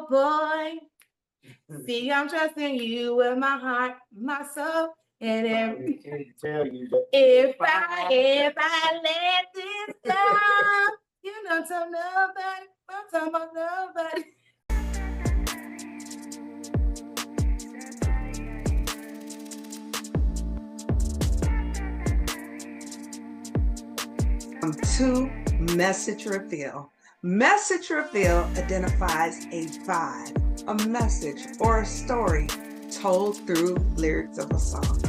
boy. See, I'm trusting you with my heart, my soul, and everything. If I let this go, you don't tell nobody, don't tell about nobody. To Message Reveal. Message Reveal identifies a vibe, a message, or a story told through lyrics of a song.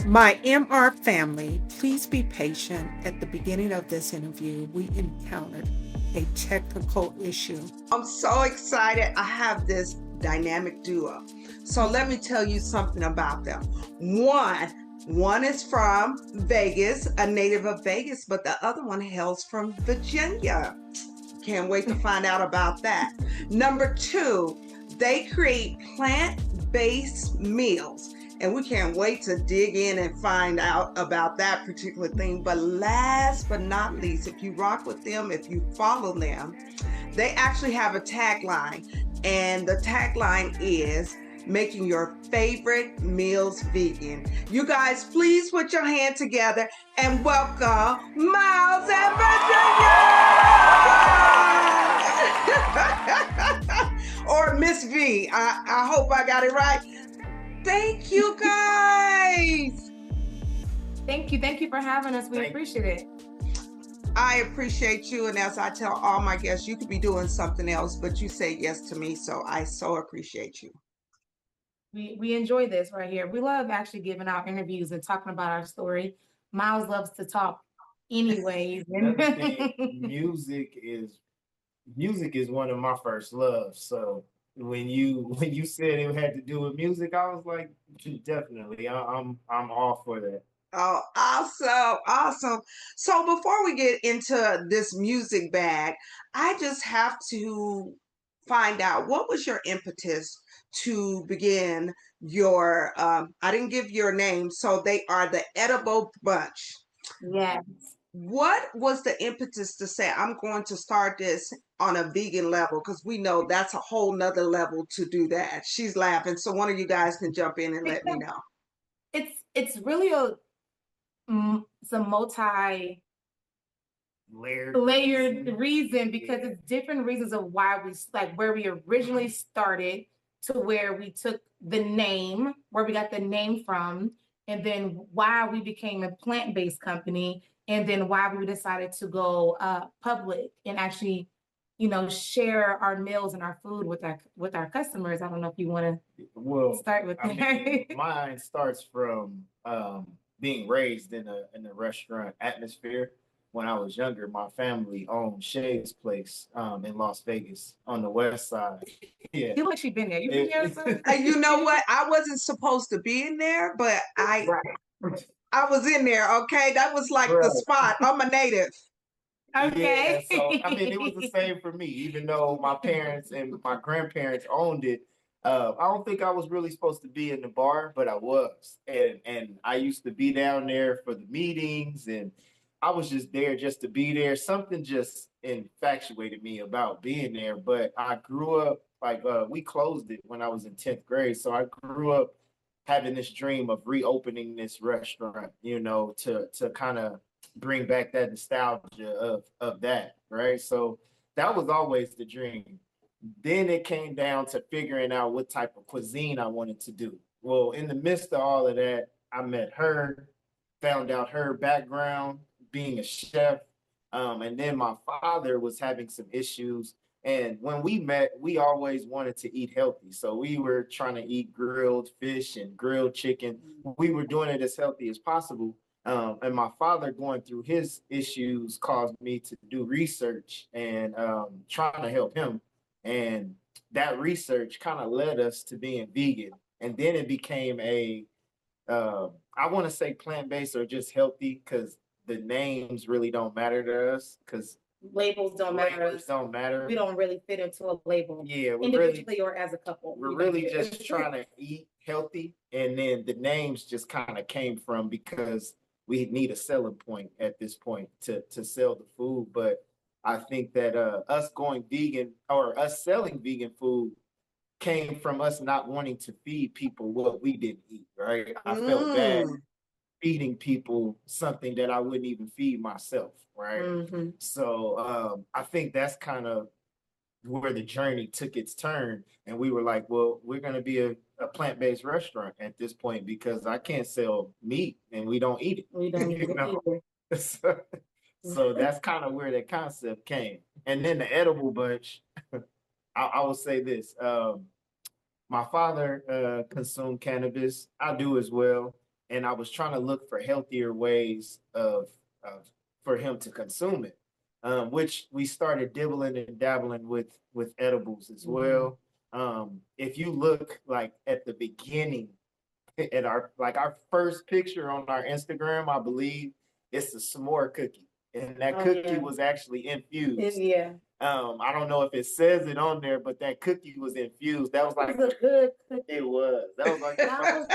My MR family, please be patient. At the beginning of this interview, we encountered a technical issue. I'm so excited. I have this dynamic duo. So let me tell you something about them. One is from Vegas, a native of Vegas, but the other one hails from Virginia. Can't wait to find out about that. Number two, they create plant-based meals. And we can't wait to dig in and find out about that particular thing. But last but not least, if you rock with them, if you follow them, they actually have a tagline. And the tagline is making your favorite meals vegan. You guys, please put your hand together and welcome Myles and Mrs.V. Or Miss V. I hope I got it right. Thank you, guys. Thank you for having us. We appreciate it. I appreciate you, and as I tell all my guests, you could be doing something else, but you say yes to me, so I so appreciate you. We enjoy this right here. We love actually giving out interviews and talking about our story. Myles loves to talk anyways. Music is one of my first loves. So when you said it had to do with music, I was like, definitely, I'm all for that. Oh, awesome. So before we get into this music bag, I just have to find out, what was your impetus to begin your, I didn't give your name, so they are the Edible Bunch. Yes. What was the impetus to say, I'm going to start this on a vegan level? Because we know that's a whole nother level to do that. She's laughing, so one of you guys can jump in and let me know. It's really it's a multi layered reason, because it's different reasons of why we, like, where we originally started to where we took the name, where we got the name from, and then why we became a plant-based company, and then why we decided to go public and actually, share our meals and our food with our customers. I don't know if you want to start with that. Mine starts from being raised in a restaurant atmosphere. When I was younger, my family owned Shay's Place in Las Vegas on the west side. Yeah. You've actually been there. You've been there. You know what? I wasn't supposed to be in there, but I was in there, okay? That was like the spot. I'm a native. Okay. Yeah, so, it was the same for me. Even though my parents and my grandparents owned it, I don't think I was really supposed to be in the bar, but I was. And I used to be down there for the meetings, and I was just there just to be there. Something just infatuated me about being there. But I grew up, we closed it when I was in 10th grade. So I grew up having this dream of reopening this restaurant, to kind of bring back that nostalgia of that, right? So that was always the dream. Then it came down to figuring out what type of cuisine I wanted to do. Well, in the midst of all of that, I met her, found out her background, being a chef. And then my father was having some issues. And when we met, we always wanted to eat healthy. So we were trying to eat grilled fish and grilled chicken. We were doing it as healthy as possible. And my father, going through his issues, caused me to do research and trying to help him. And that research kind of led us to being vegan. And then it became I want to say plant-based or just healthy, because the names really don't matter to us, because labels don't matter. Don't matter. We don't really fit into a label. Yeah, individually or as a couple. We're really just trying to eat healthy, and then the names just kind of came from because we need a selling point at this point to sell the food. But I think that us going vegan or us selling vegan food came from us not wanting to feed people what we didn't eat, right? I felt bad Mm. feeding people something that I wouldn't even feed myself, right? Mm-hmm. So I think that's kind of where the journey took its turn. And we were like, well, we're going to be a plant-based restaurant at this point because I can't sell meat and we don't eat it. We don't You need it know? either. So that's kind of where that concept came. And then the edible bunch, I will say this. My father consumed cannabis. I do as well. And I was trying to look for healthier ways of for him to consume it, which we started dibbling and dabbling with edibles as well. If you look like at the beginning, at our first picture on our Instagram, I believe it's a s'more cookie, and that Oh, cookie yeah. was actually infused. Yeah. I don't know if it says it on there, but that cookie was infused. That was It like was a good cookie. it was. That was like the That was,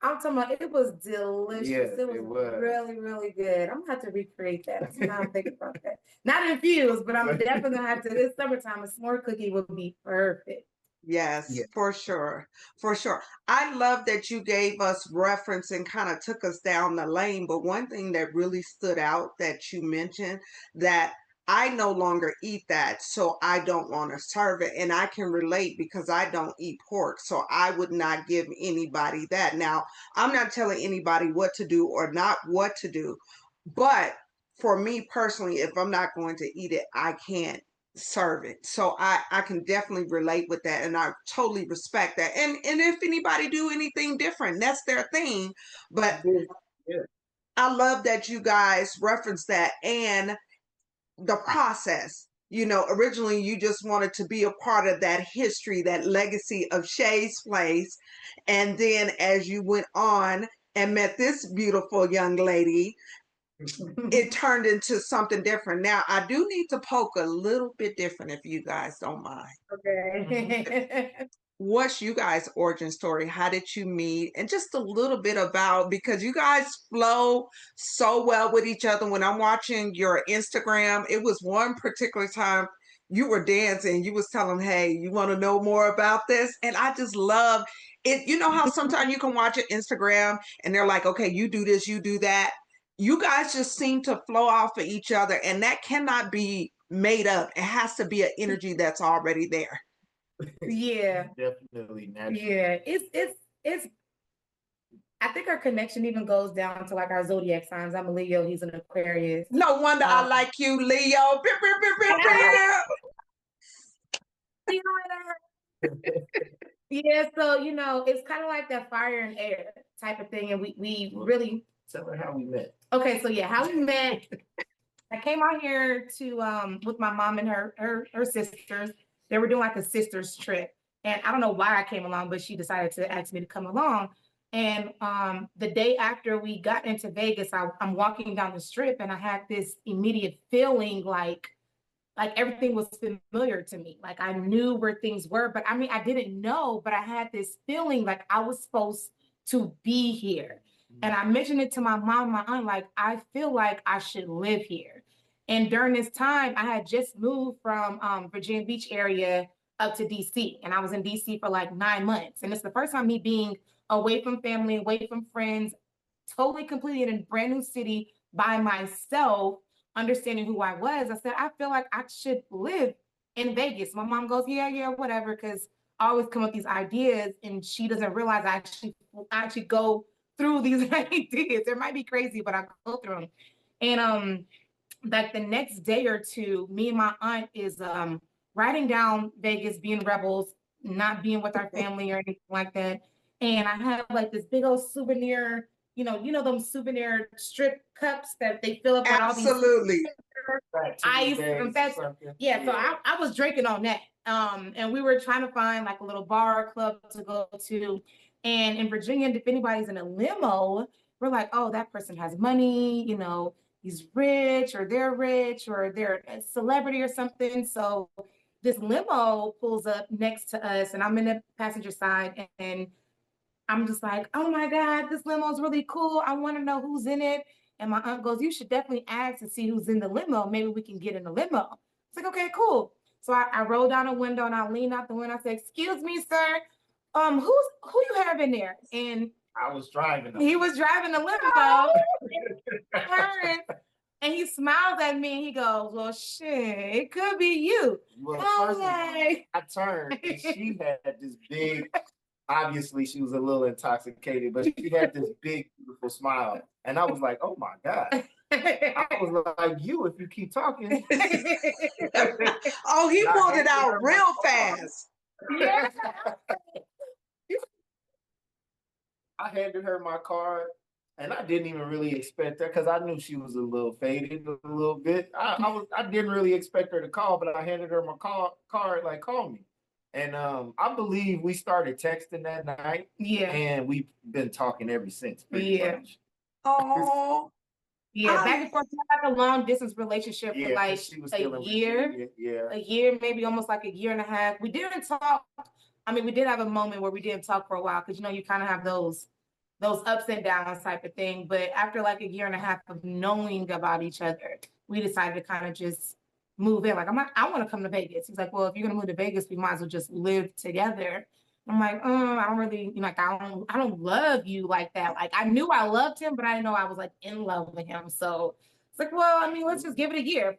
I'm talking about, it was delicious. yes, It was it was. really, really good. I'm gonna have to recreate that. That's what I'm thinking about that. Not infused, but I'm definitely gonna have to. This summertime, a s'more cookie would be perfect. Yes, Yeah. for sure. For sure. I love that you gave us reference and kind of took us down the lane. But one thing that really stood out that you mentioned that I no longer eat that, so I don't want to serve it. And I can relate because I don't eat pork. So I would not give anybody that. Now, I'm not telling anybody what to do or not what to do. But for me personally, if I'm not going to eat it, I can't serve it. So I can definitely relate with that, and I totally respect that. And if anybody do anything different, that's their thing. But Yeah. I love that you guys reference that and the process. You know, originally you just wanted to be a part of that history, that legacy of Shay's Place. And then as you went on and met this beautiful young lady, it turned into something different. Now, I do need to poke a little bit different if you guys don't mind. Okay. What's you guys' origin story? How did you meet? And just a little bit about, because you guys flow so well with each other. When I'm watching your Instagram, it was one particular time you were dancing. You was telling, hey, you want to know more about this? And I just love it. You know how sometimes you can watch an Instagram and they're like, okay, you do this, you do that. You guys just seem to flow off of each other, and that cannot be made up. It has to be an energy that's already there. Yeah. Definitely natural. Yeah. It's I think our connection even goes down to like our zodiac signs. I'm a Leo, he's an Aquarius. No wonder I like you, Leo. Beep, beep, beep, beep, beep. Yeah, so it's kind of like that fire and air type of thing. And we really Tell her how we met. okay, so yeah, how we met. I came out here to with my mom and her sisters. They were doing like a sisters trip. And I don't know why I came along, but she decided to ask me to come along. And the day after we got into Vegas, I'm walking down the strip and I had this immediate feeling like everything was familiar to me. Like I knew where things were, but I mean, I didn't know, but I had this feeling like I was supposed to be here. And I mentioned it to my mom and my aunt, like, I feel like I should live here. And during this time, I had just moved from Virginia Beach area up to DC. And I was in DC for like 9 months. And it's the first time me being away from family, away from friends, totally completely in a brand new city by myself, understanding who I was. I said, I feel like I should live in Vegas. My mom goes, yeah, whatever, because I always come up with these ideas and she doesn't realize I actually go through these ideas. It might be crazy, but I go through them. And like the next day or two, me and my aunt is riding down Vegas, being rebels, not being with our family or anything like that. And I have like this big old souvenir, them souvenir strip cups that they fill up with all these Absolutely. ice and that's yeah. So I was drinking on that. And we were trying to find like a little bar or club to go to. And in Virginia, if anybody's in a limo, we're like, oh, that person has money, he's rich or they're a celebrity or something. So this limo pulls up next to us and I'm in the passenger side and I'm just like, oh my God, this limo is really cool. I want to know who's in it. And my aunt goes, you should definitely ask to see who's in the limo. Maybe we can get in the limo. It's like, okay, cool. So I rolled down the window and I leaned out the window. I said, "Excuse me, sir. Who you have in there?" And I was driving. he was driving the limo. Turns and he smiles at me and he goes, "Well, shit, it could be you." Well, I turned and she had this big, obviously she was a little intoxicated, but she had this big, beautiful smile. And I was like, oh my God. I was like, you, if you keep talking. Oh, he pulled it out real fast. Yeah. I handed her my card. And I didn't even really expect that because I knew she was a little faded a little bit. I didn't really expect her to call, but I handed her my card, like, call me. And I believe we started texting that night. Yeah. And we've been talking ever since. Much. Oh. Yeah, back and forth, like a long distance relationship for like a year. Yeah. A year, maybe almost like a year and a half. We didn't talk. I mean, we did have a moment where we didn't talk for a while because you kind of have those ups and downs type of thing. But after like a year and a half of knowing about each other, we decided to kind of just move in. Like, I want to come to Vegas. He's like, well, if you're gonna move to Vegas, we might as well just live together. I'm like, I don't really, like, I don't love you like that. Like, I knew I loved him, but I didn't know I was like in love with him. So it's like, well, I mean, let's just give it a year.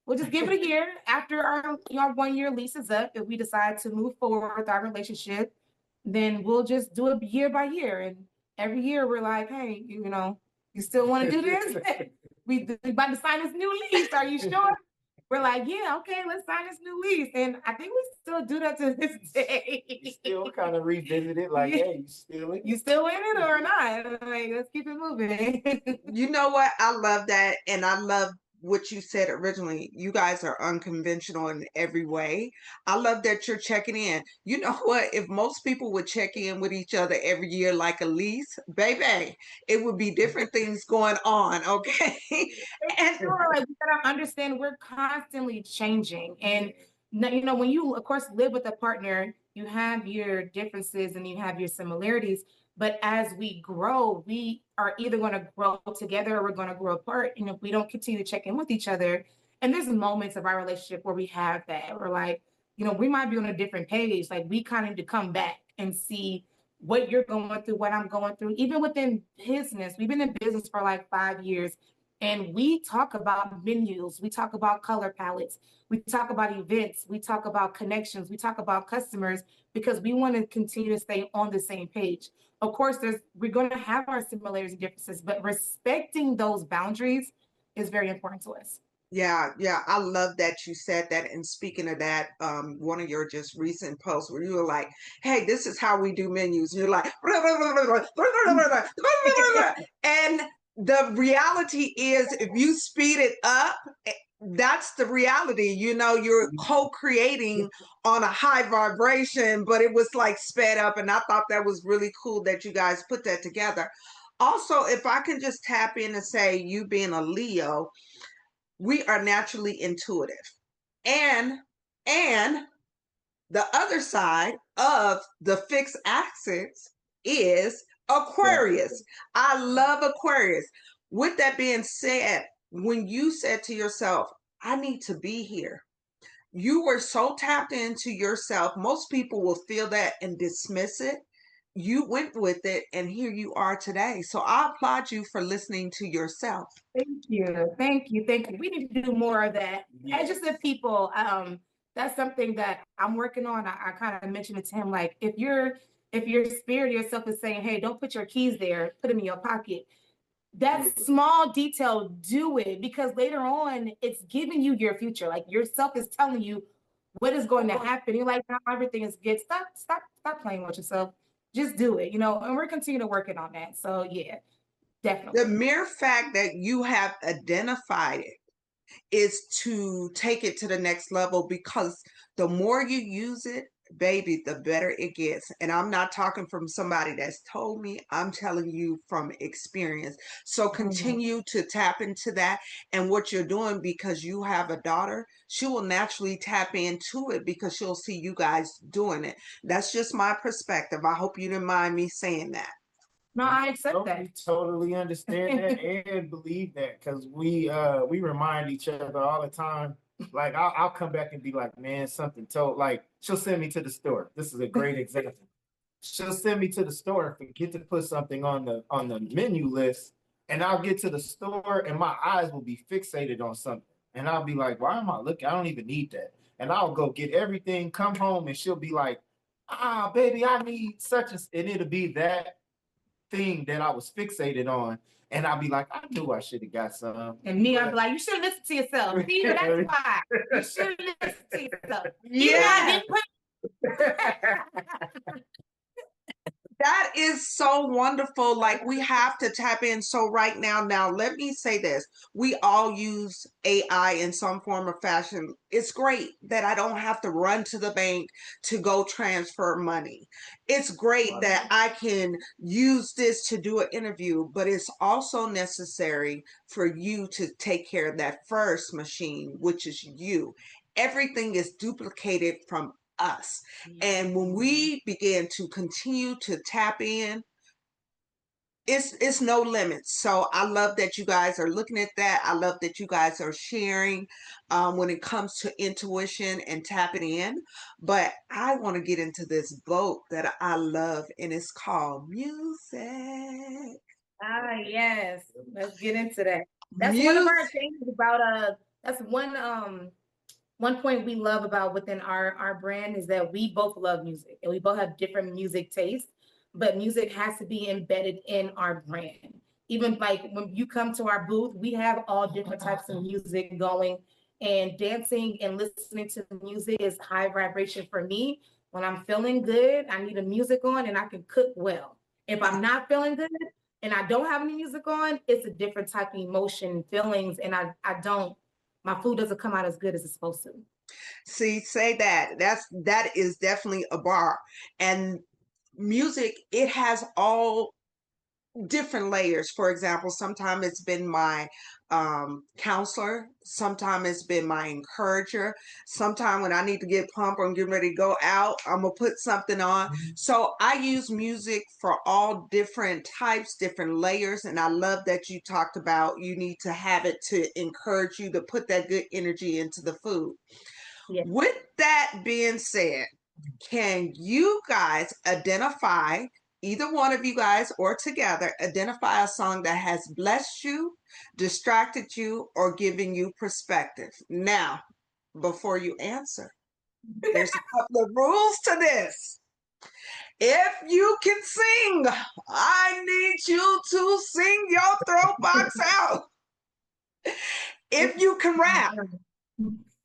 We'll just give it a year after our 1 year lease is up. If we decide to move forward with our relationship, then we'll just do it year by year. And every year we're like, hey, you still want to do this? we about to sign this new lease. Are you sure? We're like, yeah, okay, let's sign this new lease. And I think we still do that to this day. You still kind of revisit it like, hey, you still in it or not? Like, let's keep it moving. You know what? I love that. And I love what you said originally. You guys are unconventional in every way. I love that you're checking in. You know what? If most people would check in with each other every year like a lease, baby, it would be different things going on. Okay. And like, we gotta understand we're constantly changing. And when you, of course, live with a partner, you have your differences and you have your similarities. But as we grow, we are either going to grow together or we're going to grow apart. And if we don't continue to check in with each other, and there's moments of our relationship where we have that, we're like, we might be on a different page. Like, we kind of need to come back and see what you're going through, what I'm going through. Even within business, we've been in business for like 5 years. And we talk about menus, we talk about color palettes, we talk about events, we talk about connections, we talk about customers, because we want to continue to stay on the same page. Of course, we're going to have our similarities and differences, but respecting those boundaries is very important to us. Yeah, I love that you said that. And speaking of that, one of your just recent posts where you were like, hey, this is how we do menus. And you're like, and the reality is, if you speed it up, that's the reality. You're co-creating on a high vibration, but it was like sped up. And I thought that was really cool that you guys put that together. Also, if I can just tap in and say, you being a Leo, we are naturally intuitive. And the other side of the fixed axis is Aquarius. I love Aquarius. With that being said, when you said to yourself, I need to be here, you were so tapped into yourself. Most people will feel that and dismiss it. You went with it, and here you are today. So I applaud you for listening to yourself. Thank you. We need to do more of that. And just the people, that's something that I'm working on. I kind of mentioned it to him, like, if your spirit yourself is saying, hey, don't put your keys there, put them in your pocket. That small detail, do it, because later on it's giving you your future. Like, yourself is telling you what is going to happen. You're like, now everything is good. Stop playing with yourself. Just do it, and we're continuing to working on that. So yeah, definitely. The mere fact that you have identified it is to take it to the next level, because the more you use it, baby, the better it gets. And I'm not talking from somebody that's told me, I'm telling you from experience. So continue to tap into that and what you're doing, because you have a daughter. She will naturally tap into it because she'll see you guys doing it. That's just my perspective. I hope you didn't mind me saying that. No, I accept that. We totally understand that and believe that, because we remind each other all the time Like I'll come back and be like, man, something told. Like she'll send me to the store. This is a great example. She'll send me to the store and forget to put something on the menu list, and I'll get to the store and my eyes will be fixated on something, and I'll be like, why am I looking? I don't even need that, and I'll go get everything, come home, and she'll be like, baby, I need such and it'll be that thing that I was fixated on. And I'll be like, I knew I should have got some. And me, I'd be like, you should listen to yourself. See, that's why. You should listen to yourself. Yeah. That is so wonderful. Like we have to tap in. So right now, let me say this. We all use AI in some form or fashion. It's great that I don't have to run to the bank to go transfer money. It's great that I can use this to do an interview, but it's also necessary for you to take care of that first machine, which is you. Everything is duplicated from us. And when we begin to continue to tap in, it's no limits. So I love that you guys are looking at that. I love that you guys are sharing when it comes to intuition and tapping in. But I want to get into this boat that I love, and it's called music. Yes. Let's get into that. That's one of our things about that's one point we love about within our brand is that we both love music and we both have different music tastes, but music has to be embedded in our brand. Even like when you come to our booth, we have all different types of music going, and dancing and listening to music is high vibration for me. When I'm feeling good, I need a music on and I can cook well. If I'm not feeling good and I don't have any music on, it's a different type of emotion, feelings, and my food doesn't come out as good as it's supposed to. See, say that. That is definitely a bar. And music, it has all different layers. For example, sometimes it's been my counselor, sometimes it's been my encourager, sometimes when I need to get pumped or I'm getting ready to go out, I'm gonna put something on. So I use music for all different types, different layers, and I love that you talked about you need to have it to encourage you to put that good energy into the food. With that being said, can you guys identify, either one of you guys or together, identify a song that has blessed you, distracted you, or given you perspective? Now, before you answer, there's a couple of rules to this. If you can sing, I need you to sing your throat box out. If you can rap,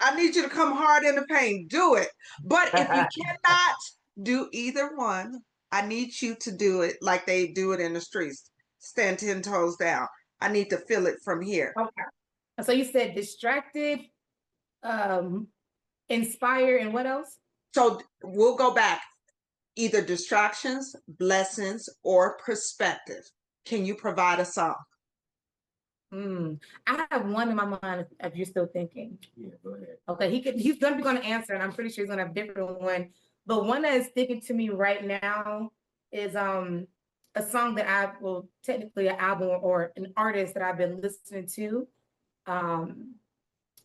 I need you to come hard in the paint. Do it. But if you cannot do either one, I need you to do it like they do it in the streets. Stand 10 toes down. I need to feel it from here. Okay. So you said distracted, inspire, and what else? So we'll go back. Either distractions, blessings, or perspective. Can you provide a song? I have one in my mind if you're still thinking. Yeah, go ahead. Okay, he's gonna be gonna answer, and I'm pretty sure he's gonna have a different one. But one that is sticking to me right now is a song that technically an album or an artist that I've been listening to. And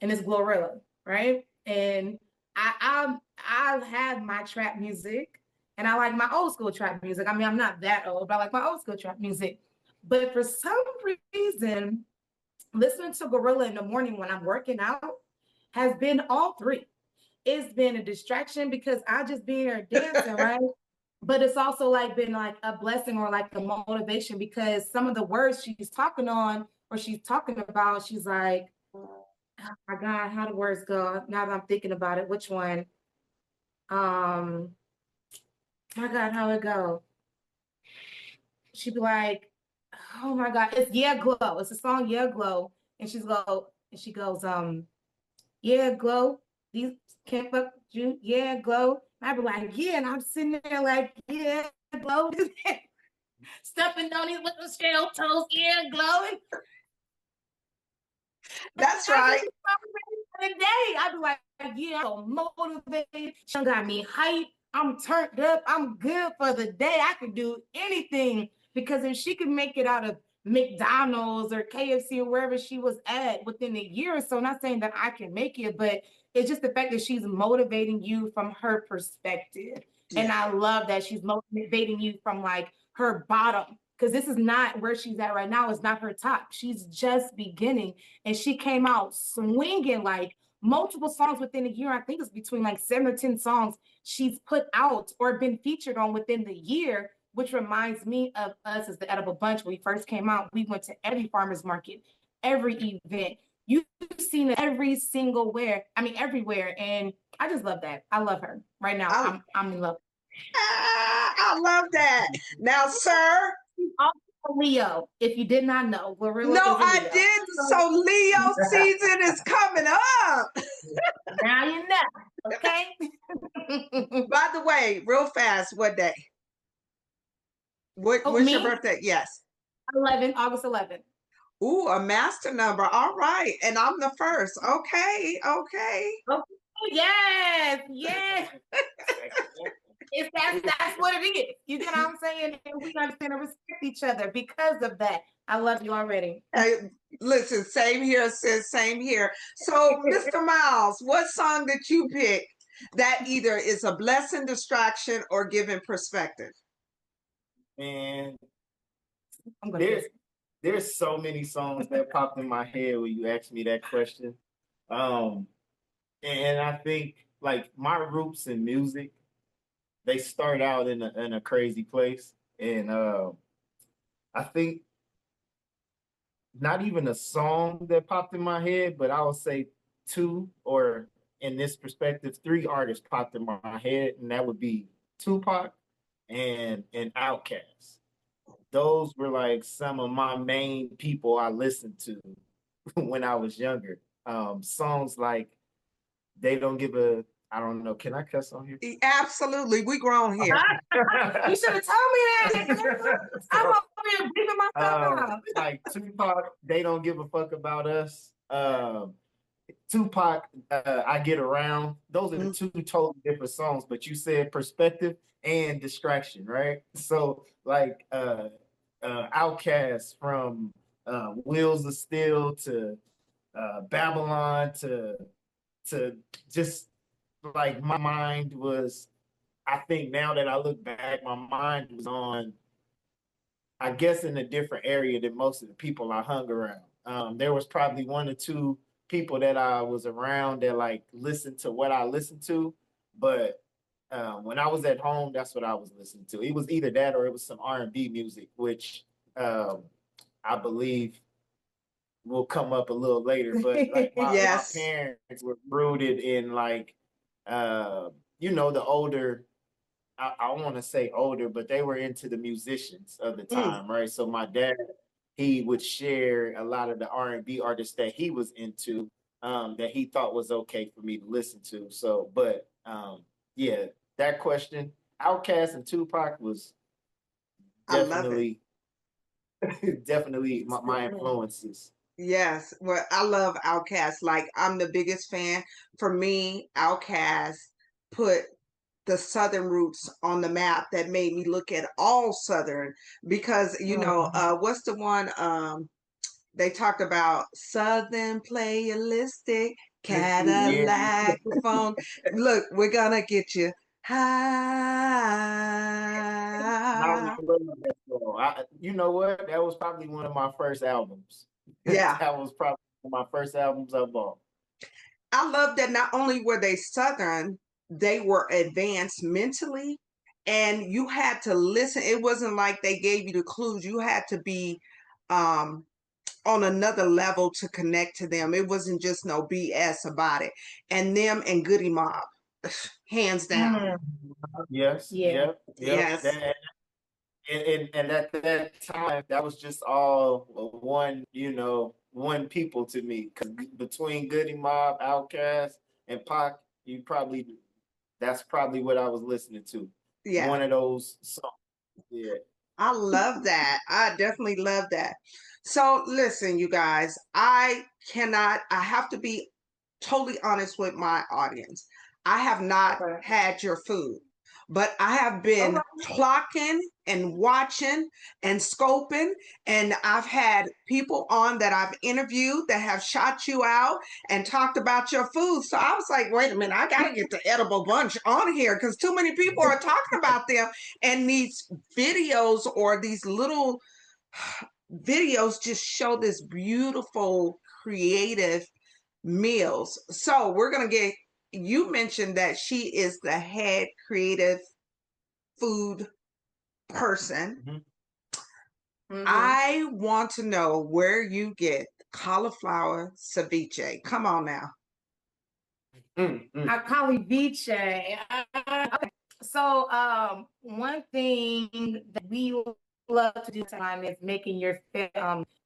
it's Glorilla, right? And I have my trap music, and I like my old school trap music. I mean, I'm not that old, but I like my old school trap music. But for some reason, listening to Gorilla in the morning when I'm working out has been all three. It's been a distraction because I just be here dancing, right? But it's also like been like a blessing or like a motivation because some of the words she's talking on or she's talking about, she's like, oh my God, how the words go? Now that I'm thinking about it, which one? My God, how it go? She'd be like, oh my God, it's Yeah Glow. It's a song, Yeah Glow. And she goes, yeah, Glow. These can't fuck you, yeah, Glow. I'd be like, yeah, and I'm sitting there like, yeah, Glow. Stepping on these little shell toes, yeah, glowing. That's right. For the day, I'd be like, yeah, I'm so motivated. She got me hyped. I'm turned up. I'm good for the day. I can do anything because if she can make it out of McDonald's or KFC or wherever she was at within a year or so. Not saying that I can make it, but it's just the fact that she's motivating you from her perspective. And Yeah. I love that she's motivating you from like her bottom, because this is not where she's at right now. It's not her top. She's just beginning, and she came out swinging like multiple songs within a year. I think it's between like 7 or 10 songs she's put out or been featured on within the year, which reminds me of us as the Edible Bunch. When we first came out, we went to every farmer's market, every event. You've seen it every single where, I mean, everywhere. And I just love that. I love her right now. I'm in love. I love that. Now, sir. She's also a Leo, if you did not know. Gorilla No, is a I Leo. didn't. So Leo season is coming up. Now you know, okay? By the way, real fast, what day? What's your birthday? Yes. August 11th. Ooh, a master number. All right. And I'm the first. Okay. Okay, yes. That's what it is. You know what I'm saying? And we understand and respect each other because of that. I love you already. Hey, listen, same here, sis. Same here. So, Mr. Myles, what song did you pick that either is a blessing, distraction, or giving perspective? And there's so many songs that popped in my head when you asked me that question. And I think like my roots in music, they start out in a crazy place. And I think not even a song that popped in my head, but I would say 2, or in this perspective, 3 artists popped in my head, and that would be Tupac and Outkast. Those were like some of my main people I listened to when I was younger. Songs like They Don't Give a, I don't know, can I cuss on here? Absolutely. We grown here. You should have told me that. I'm over here beating myself up. Like Tupac, They Don't Give a Fuck About Us. Tupac, I Get Around. Those are 2 totally different songs, but you said perspective and distraction, right? So like Outkast, from Wheels of Steel to Babylon to just like my mind was, I think now that I look back, my mind was on, I guess, in a different area than most of the people I hung around. There was probably 1 or 2 people that I was around that like listened to what I listened to, but when I was at home, that's what I was listening to. It was either that or it was some R&B music, which I believe will come up a little later. But like my parents were rooted in like the older, I want to say older, but they were into the musicians of the time, right? So my dad, he would share a lot of the R&B artists that he was into, that he thought was okay for me to listen to. So, but yeah, that question, Outkast and Tupac was definitely definitely my influences. Yes, well, I love Outkast. Like, I'm the biggest fan. For me, Outkast put the Southern roots on the map that made me look at all Southern, because what's the one they talked about? Southern playalistic Cadillac phone. Look, we're gonna get you high. You know what? That was probably one of my first albums. Yeah. That was probably one of my first albums I bought. I love that not only were they Southern, they were advanced mentally, and you had to listen. It wasn't like they gave you the clues. You had to be on another level to connect to them. It wasn't just no BS about it. And them and Goody Mob, hands down. Yes. Yeah. Yes. And at that time, that was just all one people to me. Because between Goody Mob, Outkast, and Pac, that's probably what I was listening to. Yeah. One of those songs. Yeah. I love that. I definitely love that. So listen, you guys, I have to be totally honest with my audience. I have not had your food, but I have been clocking and watching and scoping, and I've had people on that I've interviewed that have shot you out and talked about your food. So I was like, wait a minute, I got to get the Edible Bunch on here because too many people are talking about them, and these videos or these little videos just show this beautiful, creative meals. So we're going to get, you mentioned that she is the head creative food person. I want to know where you get cauliflower ceviche. Come on now. A cauliflower. Okay. So one thing that we love to do time is making your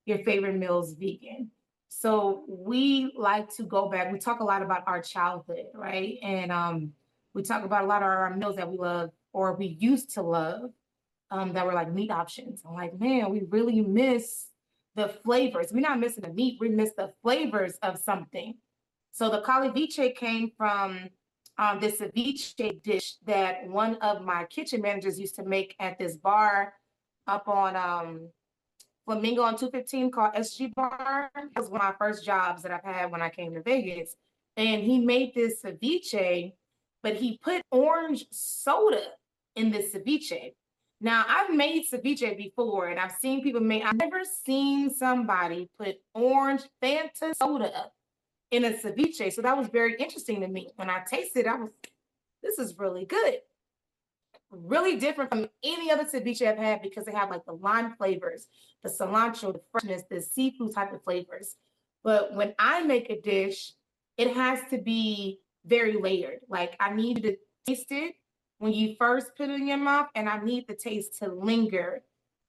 favorite meals vegan. So we like to go back. We talk a lot about our childhood, right? And we talk about a lot of our meals that we love or we used to love that were like meat options. I'm like, man, we really miss the flavors. We're not missing the meat, we miss the flavors of something. So the cauliflower came from this ceviche dish that one of my kitchen managers used to make at this bar up on Flamingo on 215 called SG Bar. That was one of my first jobs that I've had when I came to Vegas. And he made this ceviche, but he put orange soda in this ceviche. Now, I've made ceviche before and I've seen people make, I've never seen somebody put orange Fanta soda in a ceviche. So that was very interesting to me. When I tasted it, I was, this is really good. Really different from any other ceviche I've had because they have like the lime flavors, the cilantro, the freshness, the seafood type of flavors. But when I make a dish, it has to be very layered. Like I need to taste it when you first put it in your mouth, and I need the taste to linger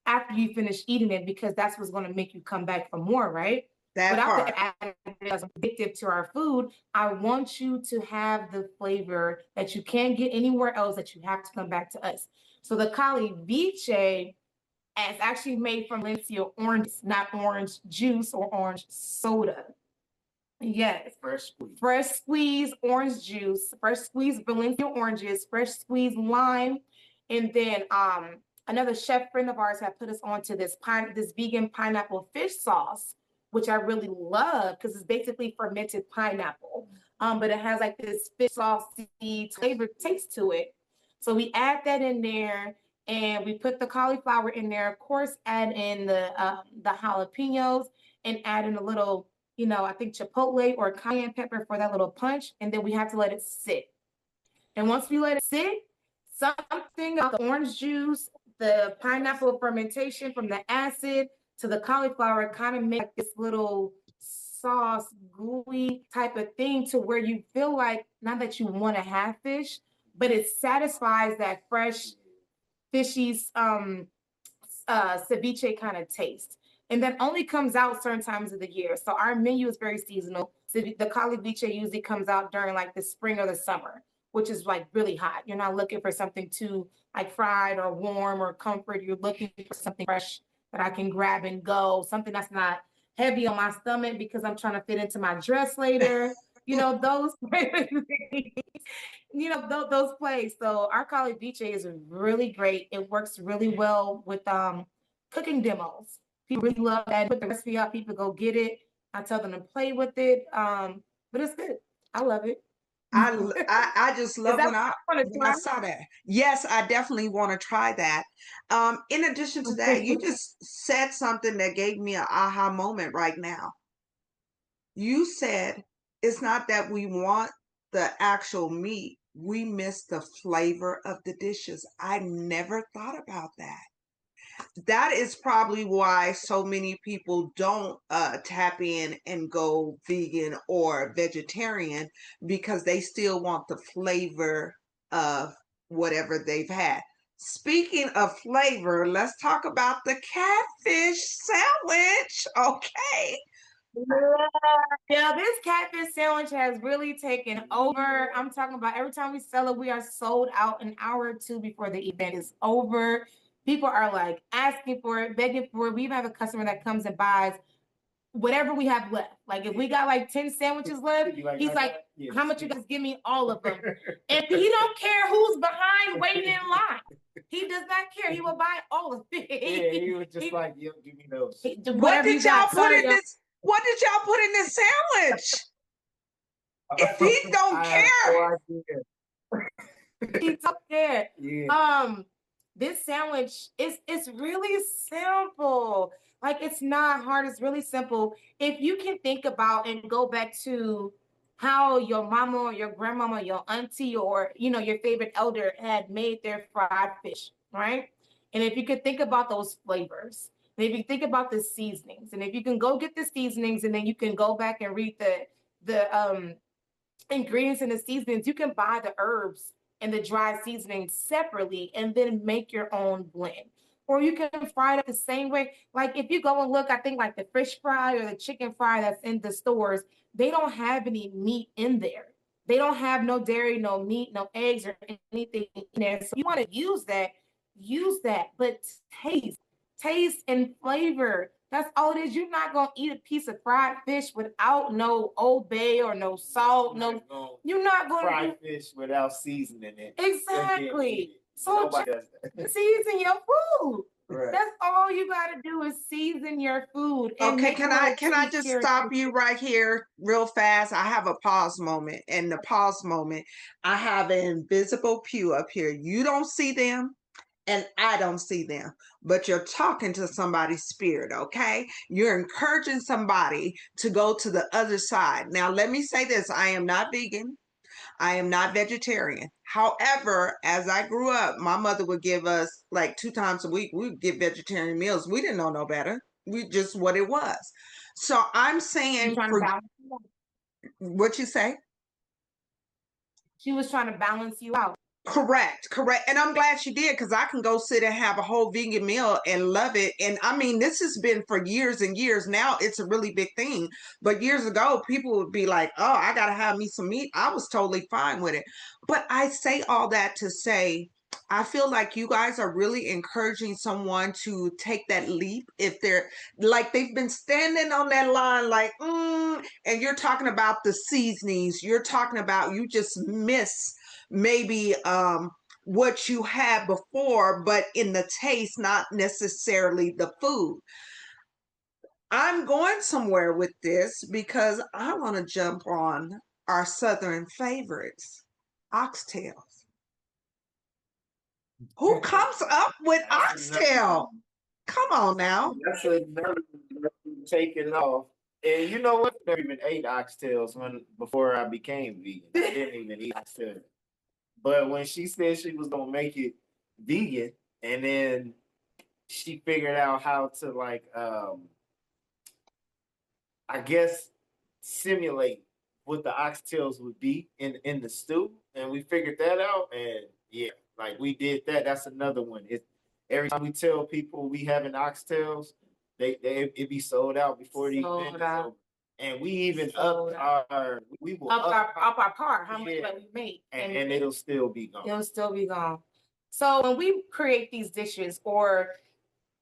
after you finish eating it because that's what's going to make you come back for more, right? Without the additives addictive to our food, I want you to have the flavor that you can't get anywhere else that you have to come back to us. So the cauliflower is actually made from Valencia oranges, not orange juice or orange soda. Yes. Fresh squeeze orange juice, fresh squeeze Valencia oranges, fresh squeeze lime, and then another chef friend of ours had put us onto this vegan pineapple fish sauce, which I really love because it's basically fermented pineapple. But it has like this fish saucy flavor taste to it. So we add that in there and we put the cauliflower in there. Of course, add in the jalapenos and add in a little, I think chipotle or cayenne pepper for that little punch. And then we have to let it sit. And once we let it sit, something of the orange juice, the pineapple fermentation from the acid to the cauliflower kind of make this little sauce, gooey type of thing to where you feel like, not that you want to have fish, but it satisfies that fresh, fishy ceviche kind of taste. And that only comes out certain times of the year. So our menu is very seasonal. So the cauliflower usually comes out during like the spring or the summer, which is like really hot. You're not looking for something too like fried or warm or comfort. You're looking for something fresh that I can grab and go, something that's not heavy on my stomach because I'm trying to fit into my dress later. Those those plays. So our cauliflower is really great. It works really well with cooking demos. People really love that. Put the recipe up, people go get it. I tell them to play with it. But it's good. I love it. I just love when I saw that. Yes, I definitely want to try that. In addition to that, you just said something that gave me an aha moment right now. You said it's not that we want the actual meat, we miss the flavor of the dishes. I never thought about that. That is probably why so many people don't tap in and go vegan or vegetarian because they still want the flavor of whatever they've had. Speaking of flavor, let's talk about the catfish sandwich. Okay. Yeah, this catfish sandwich has really taken over. I'm talking about every time we sell it, we are sold out an hour or two before the event is over. People are like asking for it, begging for it. We even have a customer that comes and buys whatever we have left. Like if we got like 10 sandwiches left, he's like, yeah, how much you guys give me? All of them. And he don't care who's behind waiting in line. He does not care. He will buy all of it. Yeah, he was just like, yo, give me those. What did y'all put in this? What did y'all put in this sandwich? If he don't care. He don't care. Yeah. This sandwich it's really simple. Like it's not hard, it's really simple. If you can think about and go back to how your mama or your grandmama, your auntie, or your favorite elder had made their fried fish, right? And if you could think about those flavors, and if you think about the seasonings, and if you can go get the seasonings, and then you can go back and read the ingredients and the seasonings, you can buy the herbs and the dry seasonings separately and then make your own blend. Or you can fry it up the same way. Like if you go and look, I think like the fish fry or the chicken fry that's in the stores, they don't have any meat in there. They don't have no dairy, no meat, no eggs or anything in there. So you want to use that, but taste and flavor. That's all it is. You're not gonna eat a piece of fried fish without no Old Bay or no salt. You're not gonna fry fish without seasoning it. Exactly. So season your food. Right. That's all you gotta do is season your food. Okay, can I just stop you right here real fast? I have a pause moment. And the pause moment, I have an invisible pew up here. You don't see them. And I don't see them, but you're talking to somebody's spirit, okay? You're encouraging somebody to go to the other side. Now, let me say this. I am not vegan. I am not vegetarian. However, as I grew up, my mother would give us like 2 times a week, we would get vegetarian meals. We didn't know no better. We just what it was. So I'm saying, what you say? She was trying to balance you out. Correct. And I'm glad she did, because I can go sit and have a whole vegan meal and love it. And I mean, this has been for years and years. Now it's a really big thing. But years ago, people would be like, oh, I got to have me some meat. I was totally fine with it. But I say all that to say, I feel like you guys are really encouraging someone to take that leap if they're like they've been standing on that line like, and you're talking about the seasonings. You're talking about you just miss maybe what you had before, but in the taste, not necessarily the food. I'm going somewhere with this because I want to jump on our Southern favorites, oxtails. Who comes up with oxtail? Come on now. That's another taking off. And you know what? I never even ate oxtails before I became vegan. I didn't even eat oxtails. But when she said she was gonna make it vegan, and then she figured out how to like I guess simulate what the oxtails would be in the stew, and we figured that out, and yeah, like we did that. That's another one. Every time we tell people we having oxtails, it be sold out before the event is over. And we even up our part, how much that we make. And it'll still be gone. It'll still be gone. So when we create these dishes, or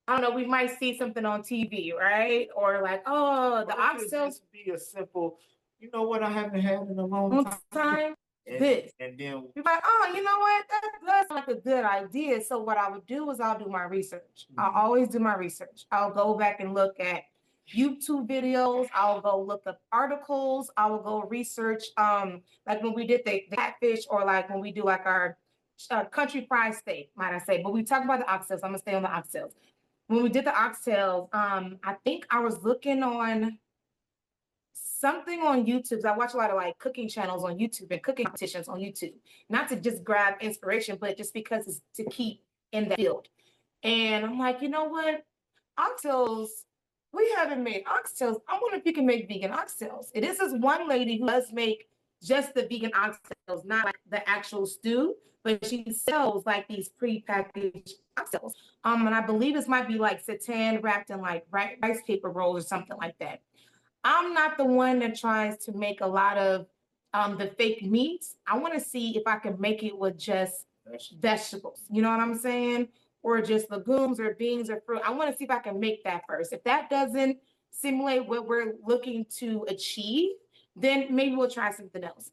I don't know, we might see something on TV, right? Or like, oh, the oxtails. Be a simple, you know what I haven't had in a long time? This. And then you're like, oh, you know what? That's like a good idea. So what I would do is I'll do my research. I'll always do my research. I'll go back and look at YouTube videos. I'll go look up articles. I will go research, like when we did the catfish, or like when we do like our country fried steak, might I say. But we talk about the oxtails. I'm gonna stay on the oxtails. When we did the oxtails, I think I was looking on something on YouTube. I watch a lot of like cooking channels on YouTube and cooking competitions on YouTube, not to just grab inspiration, but just because it's to keep in the field. And I'm like, you know what? Oxtails, we haven't made oxtails. I wonder if you can make vegan oxtails. It is this one lady who does make just the vegan oxtails, not like the actual stew, but she sells like these pre-packaged oxtails. And I believe this might be like seitan wrapped in like rice paper rolls or something like that. I'm not the one that tries to make a lot of the fake meats. I want to see if I can make it with just vegetables. You know what I'm saying? Or just legumes or beans or fruit. I want to see if I can make that first. If that doesn't simulate what we're looking to achieve, then maybe we'll try something else.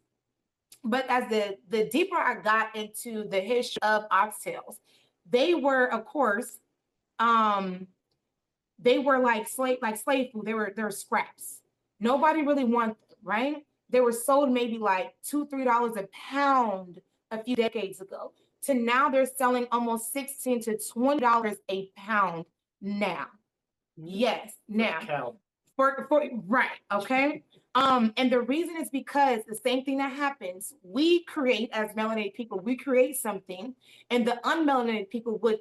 But as the deeper I got into the history of oxtails, they were, of course, they were like slave food. They were scraps. Nobody really wanted them, right? They were sold maybe like $2, $3 a pound a few decades ago. To now they're selling almost $16 to $20 a pound now. Yes, now. For right, okay. And the reason is because the same thing that happens, we create as melanated people, we create something, and the unmelanated people would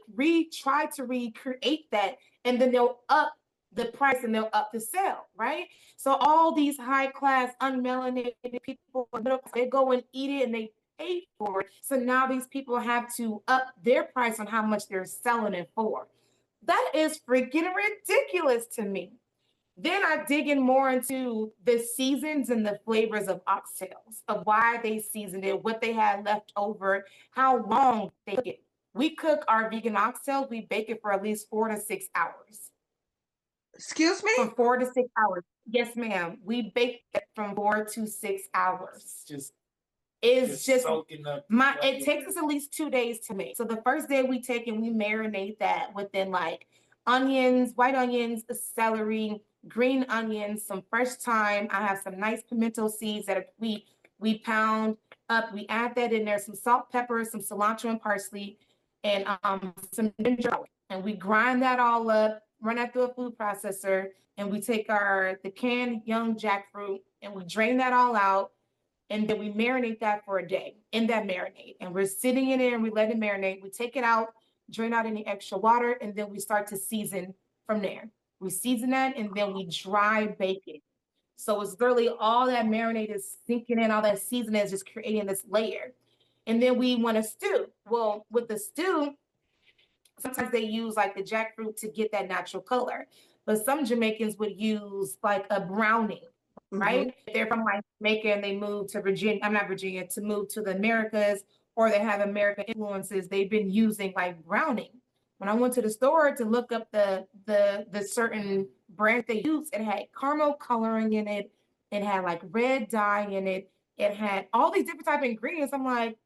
try to recreate that, and then they'll up the price and they'll up the sale, right? So all these high class unmelanated people, they go and eat it and they pay for it. So now these people have to up their price on how much they're selling it for. That is freaking ridiculous to me. Then I dig in more into the seasons and the flavors of oxtails, of why they seasoned it, what they had left over, how long they cook it. We cook our vegan oxtails, we bake it for at least 4 to 6 hours. Excuse me? From 4 to 6 hours. Yes, ma'am. We bake it from 4 to 6 hours. It's just soaking up. It takes us at least 2 days to make. So the first day we take and we marinate that within like onions, white onions, celery, green onions, some fresh thyme. I have some nice pimento seeds that we pound up. We add that in there, some salt, pepper, some cilantro and parsley, and some ginger garlic. And we grind that all up, run that through a food processor, and we take the canned young jackfruit and we drain that all out. And then we marinate that for a day in that marinade. And we're sitting in there and we let it marinate. We take it out, drain out any extra water, and then we start to season from there. We season that and then we dry bake it. So it's literally all that marinade is sinking in, all that seasoning is just creating this layer. And then we want to stew. Well, with the stew, sometimes they use like the jackfruit to get that natural color. But some Jamaicans would use like a browning, right? If they're from like Jamaica and they move to to move to the Americas, or they have American influences, they've been using like browning. When I went to the store to look up the certain brand they use, it had caramel coloring in it. It had like red dye in it. It had all these different type of ingredients. I'm like,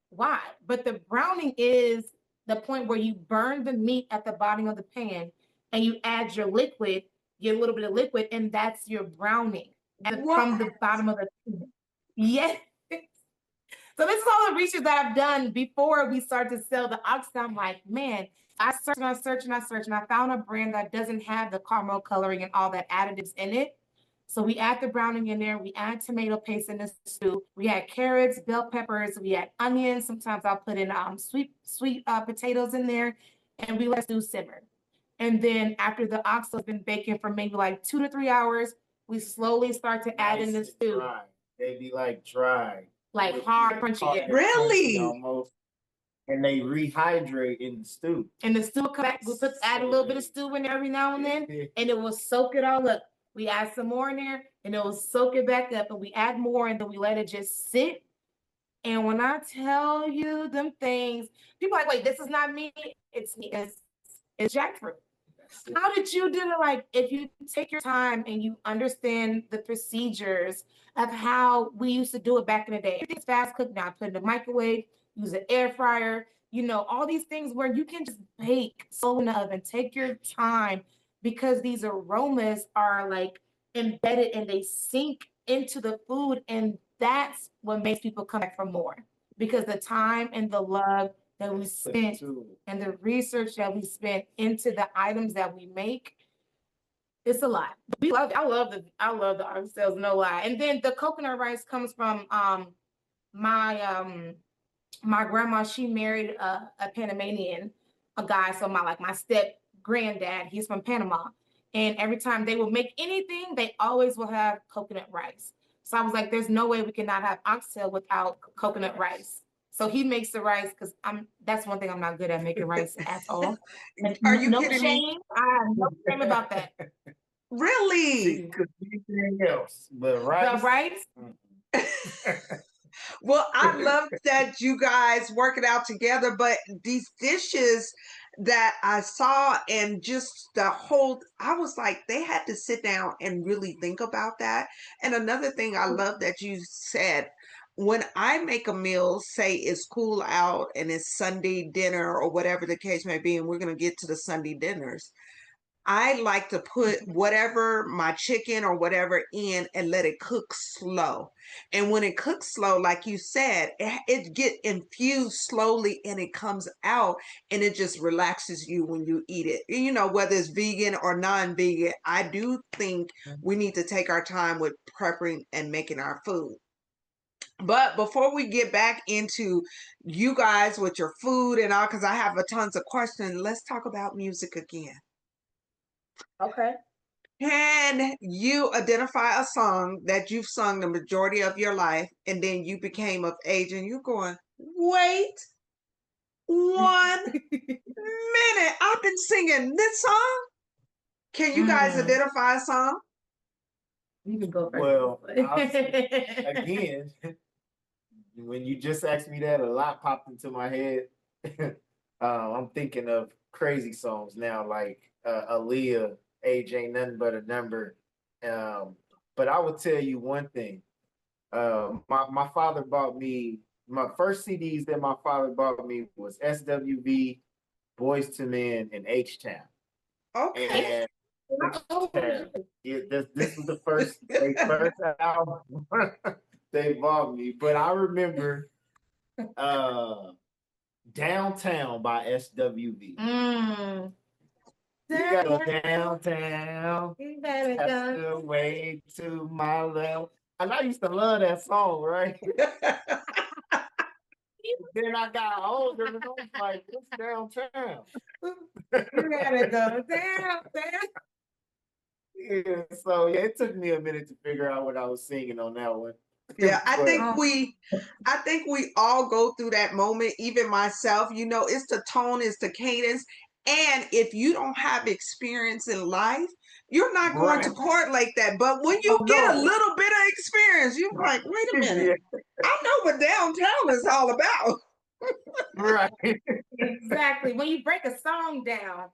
why? But the browning is the point where you burn the meat at the bottom of the pan and you add your liquid, get a little bit of liquid, and that's your browning from the bottom of the pan. Yes. So this is all the research that I've done before we start to sell the oxtail. I'm like, man, I searched and I found a brand that doesn't have the caramel coloring and all that additives in it. So we add the browning in there. We add tomato paste in the stew. We add carrots, bell peppers. We add onions. Sometimes I'll put in sweet potatoes in there, and we let the stew simmer. And then after the oxtail has been baking for maybe like 2 to 3 hours, we slowly start to add in the stew. Dry. They be like dry. Like hard, crunchy. Really? Almost. And they rehydrate in the stew. And the stew come back. We add a little bit of stew in there every now and then, and it will soak it all up. We add some more in there, and it will soak it back up. And we add more, and then we let it just sit. And when I tell you them things, people are like, wait, this is not me. It's me. It's jackfruit. How did you do it? Like, if you take your time and you understand the procedures of how we used to do it back in the day. Everything's fast cooked now. Put it in the microwave, use an air fryer, all these things where you can just bake slow in the oven. Take your time, because these aromas are like embedded and they sink into the food. And that's what makes people come back for more, because the time and the love that we spent and the research that we spent into the items that we make, it's a lot. I love the oxtails, no lie. And then the coconut rice comes from my grandma. She married a Panamanian, a guy. So my step granddad, he's from Panama. And every time they will make anything, they always will have coconut rice. So I was like, there's no way we cannot have oxtail without coconut rice. So he makes the rice, because that's one thing I'm not good at, making rice at all. Are you kidding me? I have no shame about that. Really? She can cook anything else, but rice. The rice? Well, I love that you guys work it out together, but these dishes, that I saw, and just the whole, I was like, they had to sit down and really think about that. And another thing I love that you said, when I make a meal, say it's cool out and it's Sunday dinner or whatever the case may be, and we're going to get to the Sunday dinners, I like to put whatever my chicken or whatever in and let it cook slow. And when it cooks slow, like you said, it get infused slowly and it comes out and it just relaxes you when you eat it. You know, whether it's vegan or non-vegan, I do think we need to take our time with prepping and making our food. But before we get back into you guys with your food and all, because I have a tons of questions, let's talk about music again. Okay. Can you identify a song that you've sung the majority of your life and then you became of age and you're going, wait 1 minute, I've been singing this song? Can you guys identify a song? You can go first. Well, again, when you just asked me that, a lot popped into my head. I'm thinking of crazy songs now, like Aaliyah, Age Ain't Nothing But a Number. But I would tell you one thing. My father bought me, my first CDs that my father bought me was SWV, Boys to Men, and H-Town. Okay. And this was the first album they bought me. But I remember Downtown by SWV. You gotta go downtown. You better That's go. the way to my love. And I used to love that song, right? Then I got older and I was like, what's downtown? You gotta go downtown. Yeah, so yeah, it took me a minute to figure out what I was singing on that one. Yeah, I But- think we all go through that moment, even myself. You know, it's the tone, it's the cadence. And if you don't have experience in life, you're not going to Right. court like that. But when you Oh, get a no. little bit of experience, you're like, wait a minute, I know what downtown is all about. Right. Exactly. When you break a song down,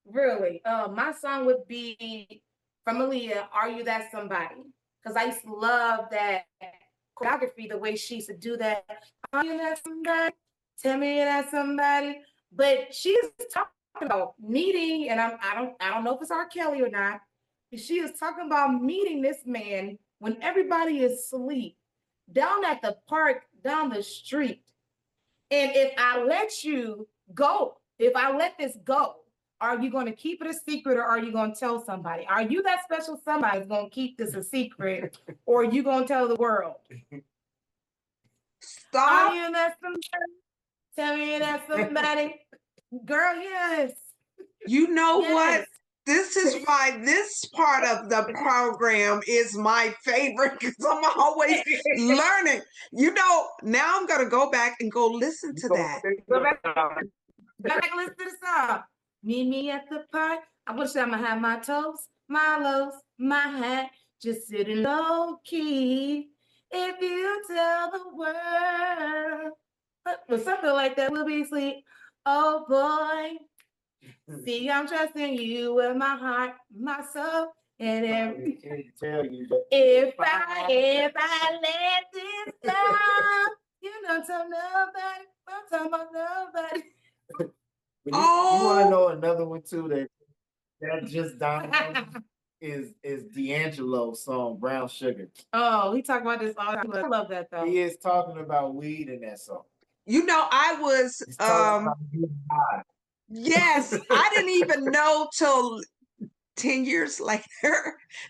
really, my song would be from Aaliyah, Are You That Somebody? Because I used to love that choreography, the way she used to do that. Are you that somebody? Tell me you're that somebody. But she's talking about meeting, and I don't know if it's R. Kelly or not. But she is talking about meeting this man when everybody is asleep down at the park, down the street. And if I let you go, if I let this go, are you going to keep it a secret or are you going to tell somebody? Are you that special somebody who's going to keep this a secret or are you going to tell the world? Stop. Are you that somebody? Tell me that somebody. Girl, yes. You know Yes. what? This is why this part of the program is my favorite because I'm always learning. You know, now I'm going to go back and go listen to that. Go back and listen to the song. Meet me at the park. I wish I'ma have my toes, my lows, my hat, just sitting low key. If you tell the world, or something like that, we'll be asleep. Oh boy, see, I'm trusting you with my heart, my soul, and everything. If I let this go, you don't tell nobody. Don't tell about nobody. You want to know another one too that just dominates is D'Angelo's song Brown Sugar. Oh, he talked about this all the time. I love that though. He is talking about weed in that song. You know, I was He's talking about getting high. yes, I didn't even know till 10 years later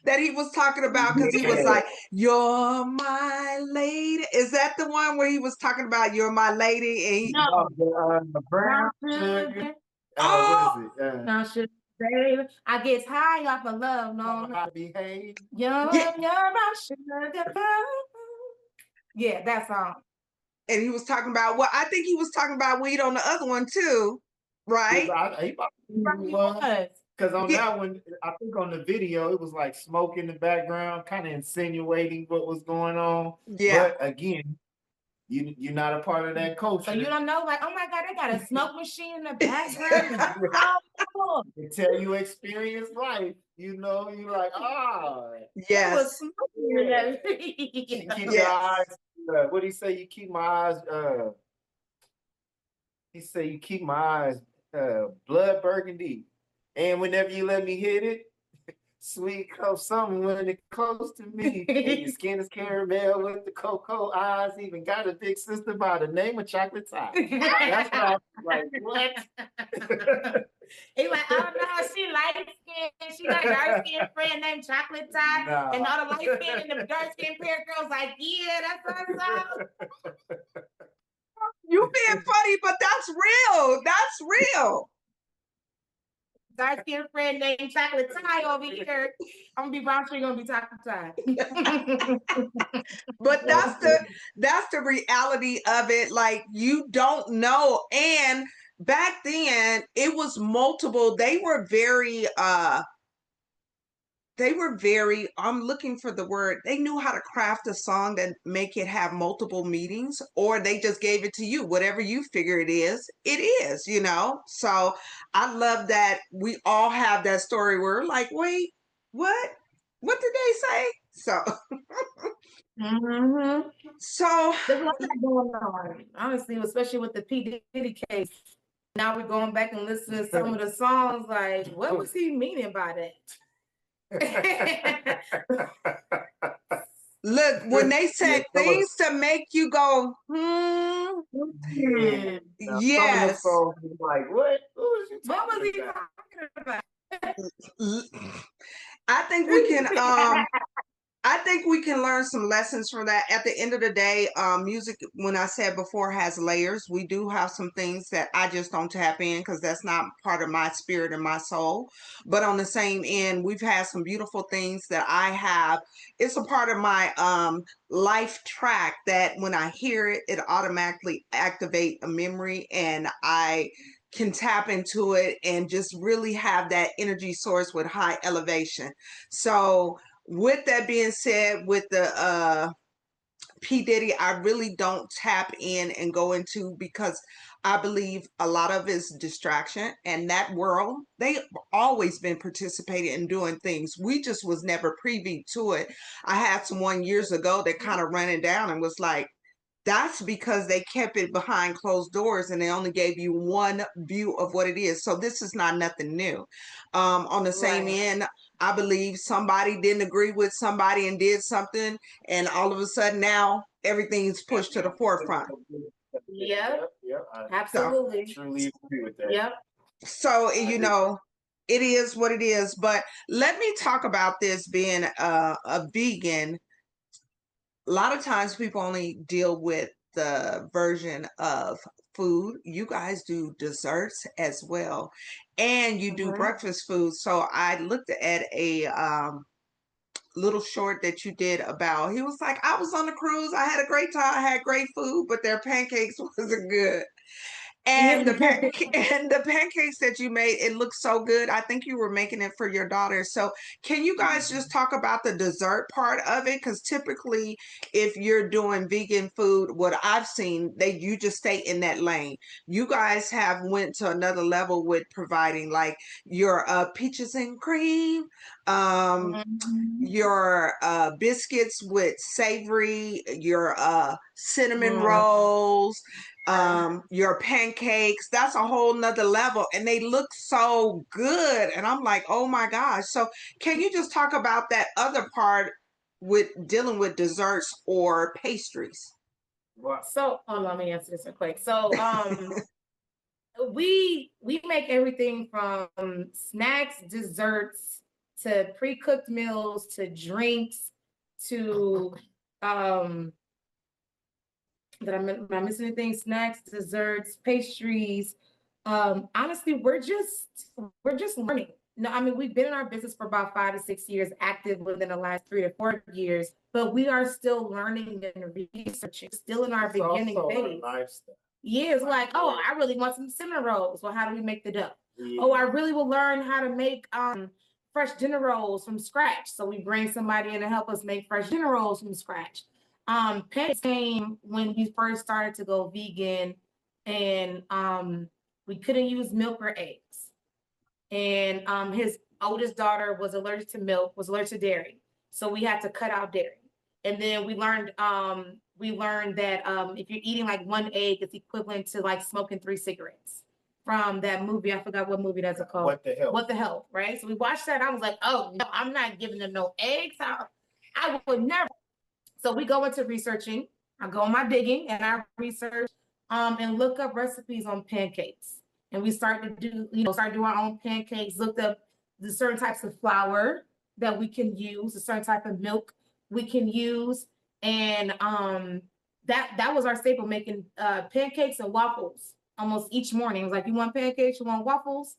that he was talking about, because he was like, you're my lady. Is that the one where he was talking about you're my lady? And he, No. The brown sugar. Oh. What is it? Now should baby, I get high off of love. No, How to behave. you're my sugar. Yeah, that song. and he was talking about, well, I think he was talking about weed on the other one too, right? He was. Because on Yeah. that one, I think on the video, it was like smoke in the background, kind of insinuating what was going on. Yeah. But again, you're not a part of that culture. So you don't know, like, oh my God, they got a smoke machine in the background. Oh, They tell you experience life, you know, you're like, there was Yes. smoking in that. you keep Yes. your eyes, what do you say? You keep my eyes, he said you keep my eyes blood burgundy. And whenever you let me hit it, sweet comes something when it close to me. And your skin is caramel with the cocoa eyes. Even got a big sister by the name of Chocolate Tie. That's what I was like, what? He like, oh no, she light skin. She got a dark skin friend named Chocolate Tie. Nah. And all the light skin and the dark skin pair girls like, yeah, that's what's up. You being funny, but that's real. That's real. Dark skin friend named Chocolate Tie over here. I'm gonna be brown, she's gonna be Chocolate Tie. But that's the reality of it. Like, you don't know. And back then it was multiple. They were very, I'm looking for the word. They knew how to craft a song that make it have multiple meanings, or they just gave it to you. Whatever you figure it is, you know? So I love that we all have that story where we're like, wait, what? What did they say? So, so there's a lot going on, honestly, especially with the P. Diddy case. Now we're going back and listening to some of the songs, like, what was he meaning by that? Look, when they said things to make you go, Yeah. Yes. Some of the songs like, what? What was he talking about? I think we can learn some lessons from that. At the end of the day, music, when I said before, has layers. We do have some things that I just don't tap in because that's not part of my spirit and my soul. But on the same end, we've had some beautiful things that I have. It's a part of my life track that when I hear it, it automatically activate a memory, and I can tap into it and just really have that energy source with high elevation. So with that being said, with the P. Diddy, I really don't tap in and go into, because I believe a lot of it's distraction, and that world, they've always been participating in doing things. We just was never privy to it. I had someone years ago that kind of ran it down and was like, that's because they kept it behind closed doors and they only gave you one view of what it is. So this is not nothing new. On the same end, I believe somebody didn't agree with somebody and did something, and all of a sudden now everything's pushed to the forefront. Yep. Absolutely. I truly agree with that. Yep. So, you know, it is what it is. But let me talk about this being a vegan. A lot of times people only deal with the version of food. You guys do desserts as well, and you do breakfast food. So I looked at a little short that you did about, he was like, I was on a cruise, I had a great time, I had great food, but their pancakes wasn't good. And the pancakes that you made, it looks so good. I think you were making it for your daughter. So can you guys just talk about the dessert part of it? Because typically, if you're doing vegan food, what I've seen, you just stay in that lane. You guys have went to another level with providing like your peaches and cream, your biscuits with savory, your cinnamon rolls, your pancakes. That's a whole nother level, and they look so good, and I'm like, oh my gosh. So can you just talk about that other part with dealing with desserts or pastries? So let me answer this real quick. So we make everything from snacks, desserts, to pre-cooked meals, to drinks, to am I missing anything? Snacks, desserts, pastries. Honestly, we're just learning. No, I mean, we've been in our business for about 5 to 6 years, active within the last 3 to 4 years, but we are still learning and researching, still in our beginning phase. Yeah, it's like, oh, I really want some cinnamon rolls. Well, how do we make the dough? Yeah. Oh, I really will learn how to make fresh dinner rolls from scratch. So we bring somebody in to help us make fresh dinner rolls from scratch. Pancakes came when we first started to go vegan, and we couldn't use milk or eggs. And his oldest daughter was allergic to milk, was allergic to dairy, so we had to cut out dairy. And then we learned that if you're eating like one egg, it's equivalent to like smoking 3 cigarettes. From that movie, I forgot what movie that's called. What the hell? What the hell, right? So we watched that. I was like, oh no, I'm not giving them no eggs. I would never. So we go into researching. I go on my digging and I research and look up recipes on pancakes. And we start to do, start doing our own pancakes, looked up the certain types of flour that we can use, a certain type of milk we can use. And that was our staple, making pancakes and waffles almost each morning. It was like, you want pancakes, you want waffles?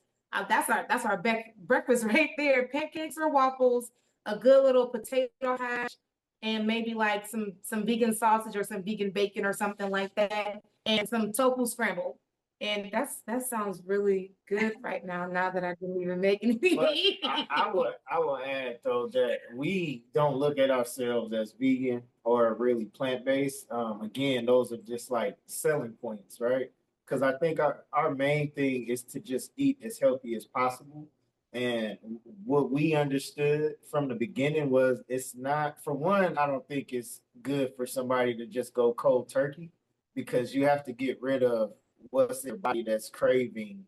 That's our breakfast right there. Pancakes or waffles, a good little potato hash, and maybe like some vegan sausage or some vegan bacon or something like that, and some tofu scramble. And that sounds really good right now. Now that I didn't even make anything. I will add though that we don't look at ourselves as vegan or really plant based. Again, those are just like selling points, right? Because I think our main thing is to just eat as healthy as possible. And what we understood from the beginning was it's not, for one, I don't think it's good for somebody to just go cold turkey, because you have to get rid of what's in your body that's craving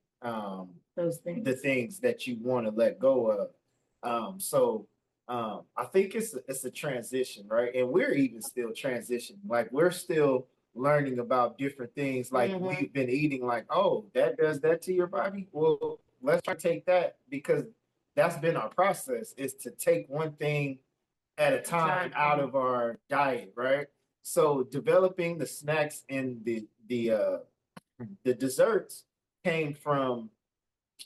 Those things. the things that you want to let go of. I think it's a transition, right? And we're even still transitioning. Like we're still learning about different things. Like we've been eating like, oh, that does that to your body. Well, let's try to take that, because that's been our process, is to take one thing at a time out of our diet, right? So developing the snacks and the desserts came from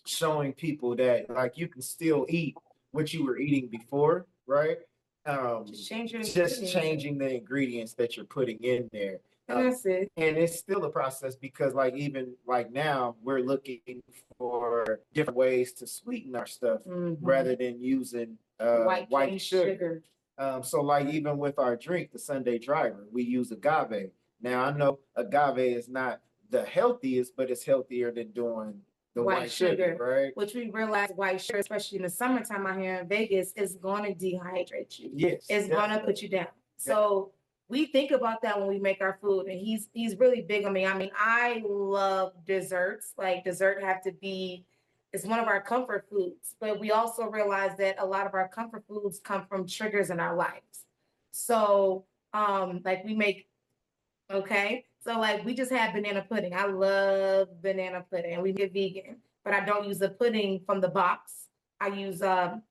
showing people that like you can still eat what you were eating before, right? Just changing the ingredients that you're putting in there. And that's it. And it's still a process, because like even like now we're looking for different ways to sweeten our stuff rather than using white sugar. So like even with our drink, the Sunday Driver, we use agave. Now I know agave is not the healthiest, but it's healthier than doing the white sugar, right? Which we realize white sugar, especially in the summertime out here in Vegas, is going to dehydrate you. Yes, it's going to put you down. So we think about that when we make our food, and he's really big on me. I mean, I love desserts. Like dessert have to be, it's one of our comfort foods, but we also realize that a lot of our comfort foods come from triggers in our lives. So like we make, okay, so like we just had banana pudding. I love banana pudding, and we get vegan, but I don't use the pudding from the box. I use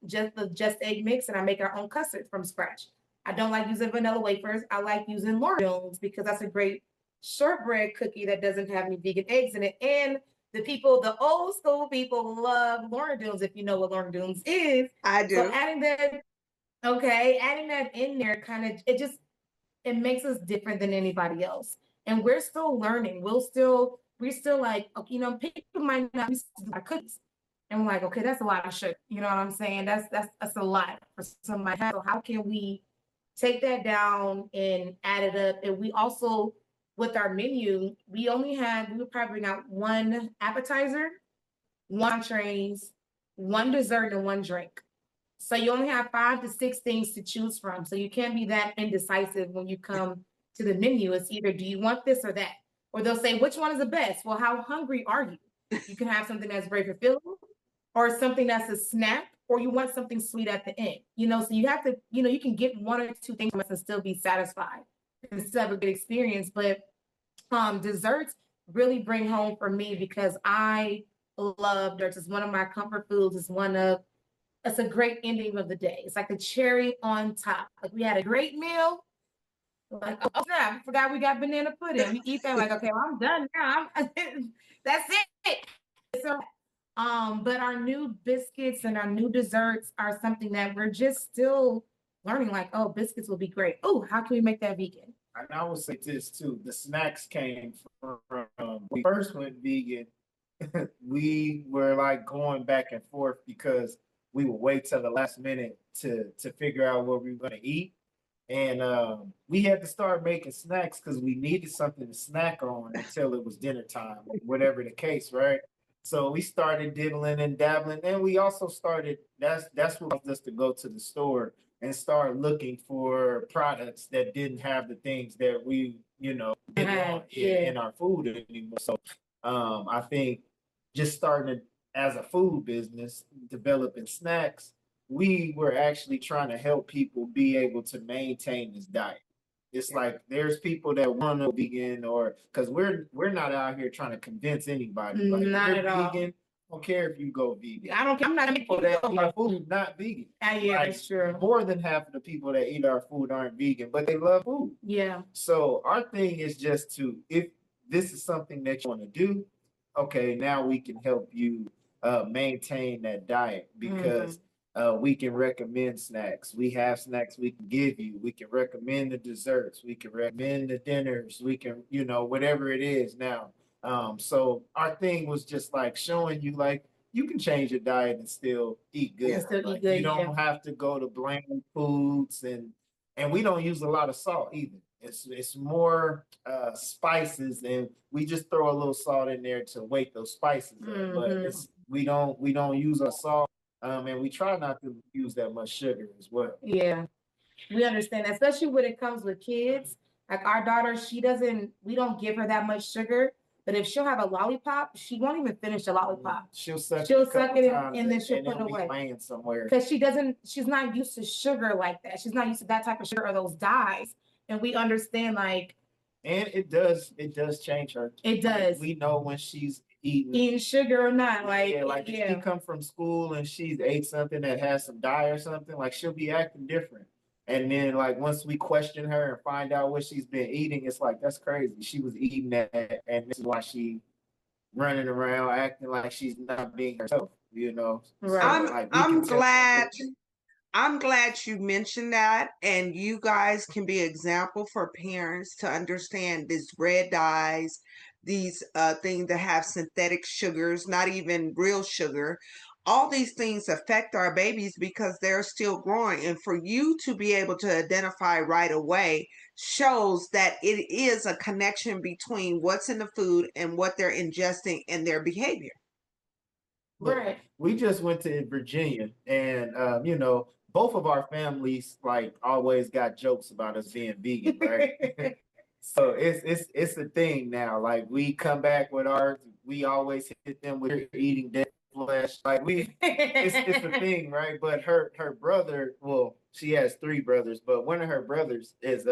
just egg mix, and I make our own custard from scratch. I don't like using vanilla wafers. I like using Laura Jones, because that's a great shortbread cookie that doesn't have any vegan eggs in it. And the old school people love Laura Jones, if you know what Laura Jones is. I do. So adding that in there it makes us different than anybody else. And we're still learning. We're still like, okay, people might not be cookies. And we're like, okay, that's a lot of sugar. You know what I'm saying? That's a lot for somebody. So how can we take that down and add it up? And we also, with our menu, we would probably bring out one appetizer, one entrees, one dessert, and one drink. So you only have 5 to 6 things to choose from. So you can't be that indecisive when you come to the menu. It's either, do you want this or that? Or they'll say, which one is the best? Well, how hungry are you? You can have something that's very fulfilling, or something that's a snack, or you want something sweet at the end. So you have to, you can get 1 or 2 things from us and still be satisfied and still have a good experience. But desserts really bring home for me, because I love desserts. It's one of my comfort foods. It's a great ending of the day. It's like the cherry on top. Like we had a great meal. Like, oh snap, I forgot we got banana pudding. We eat that like, okay, well, I'm done now. That's it. So, but our new biscuits and our new desserts are something that we're just still learning. Like, oh, biscuits will be great. Oh, how can we make that vegan? And I would say this too: the snacks came from when we first went vegan. We were like going back and forth, because we would wait till the last minute to figure out what we were going to eat. And we had to start making snacks because we needed something to snack on until it was dinner time, whatever the case, right? So we started diddling and dabbling, and we also started. That's what caused us to go to the store and start looking for products that didn't have the things that we, didn't want in our food anymore. So I think just starting as a food business, developing snacks, we were actually trying to help people be able to maintain this diet. It's like there's people that want to vegan, or because we're not out here trying to convince anybody. Like Not you're at all. vegan, I don't care if you go vegan. I don't care. I'm not People that eat our food not vegan. Yeah, Like, that's true. more than half of the people that eat our food aren't vegan, but they love food. Yeah. So our thing is just to, if this is something that you want to do, okay, now we can help you maintain that diet because we can recommend snacks. We have snacks we can give you. We can recommend the desserts. We can recommend the dinners. We can, whatever it is now. So our thing was just like showing you like you can change your diet and still eat good. And still eat Like, good, you don't have to go to bland foods, and we don't use a lot of salt either. It's more spices, and we just throw a little salt in there to wake those spices up. But we don't use a salt, and we try not to use that much sugar as well. Yeah. We understand, especially when it comes with kids. Like our daughter, we don't give her that much sugar, but if she'll have a lollipop, she won't even finish the lollipop. She'll suck She'll it, a suck couple it times and then she'll and put it it'll be away. laying somewhere. Because she's not used to sugar like that. She's not used to that type of sugar or those dyes. And we understand like. And it does change her. It does. Like, we know when she's eating sugar or not. Like, if she come from school and she's ate something that has some dye or something, like she'll be acting different. And then like once we question her and find out what she's been eating, it's like that's crazy. She was eating that, and this is why she running around acting like she's not being herself, Right. So, like, I'm glad you mentioned that, and you guys can be an example for parents to understand these red dyes, these things that have synthetic sugars, not even real sugar. All these things affect our babies because they're still growing. And for you to be able to identify right away shows that it is a connection between what's in the food and what they're ingesting and their behavior. Right. We just went to Virginia, and both of our families like always got jokes about us being vegan, right? So it's a thing now. Like we come back with ours, we always hit them with eating dead flesh. Like it's a thing, right? But her brother, well, she has three brothers, but one of her brothers is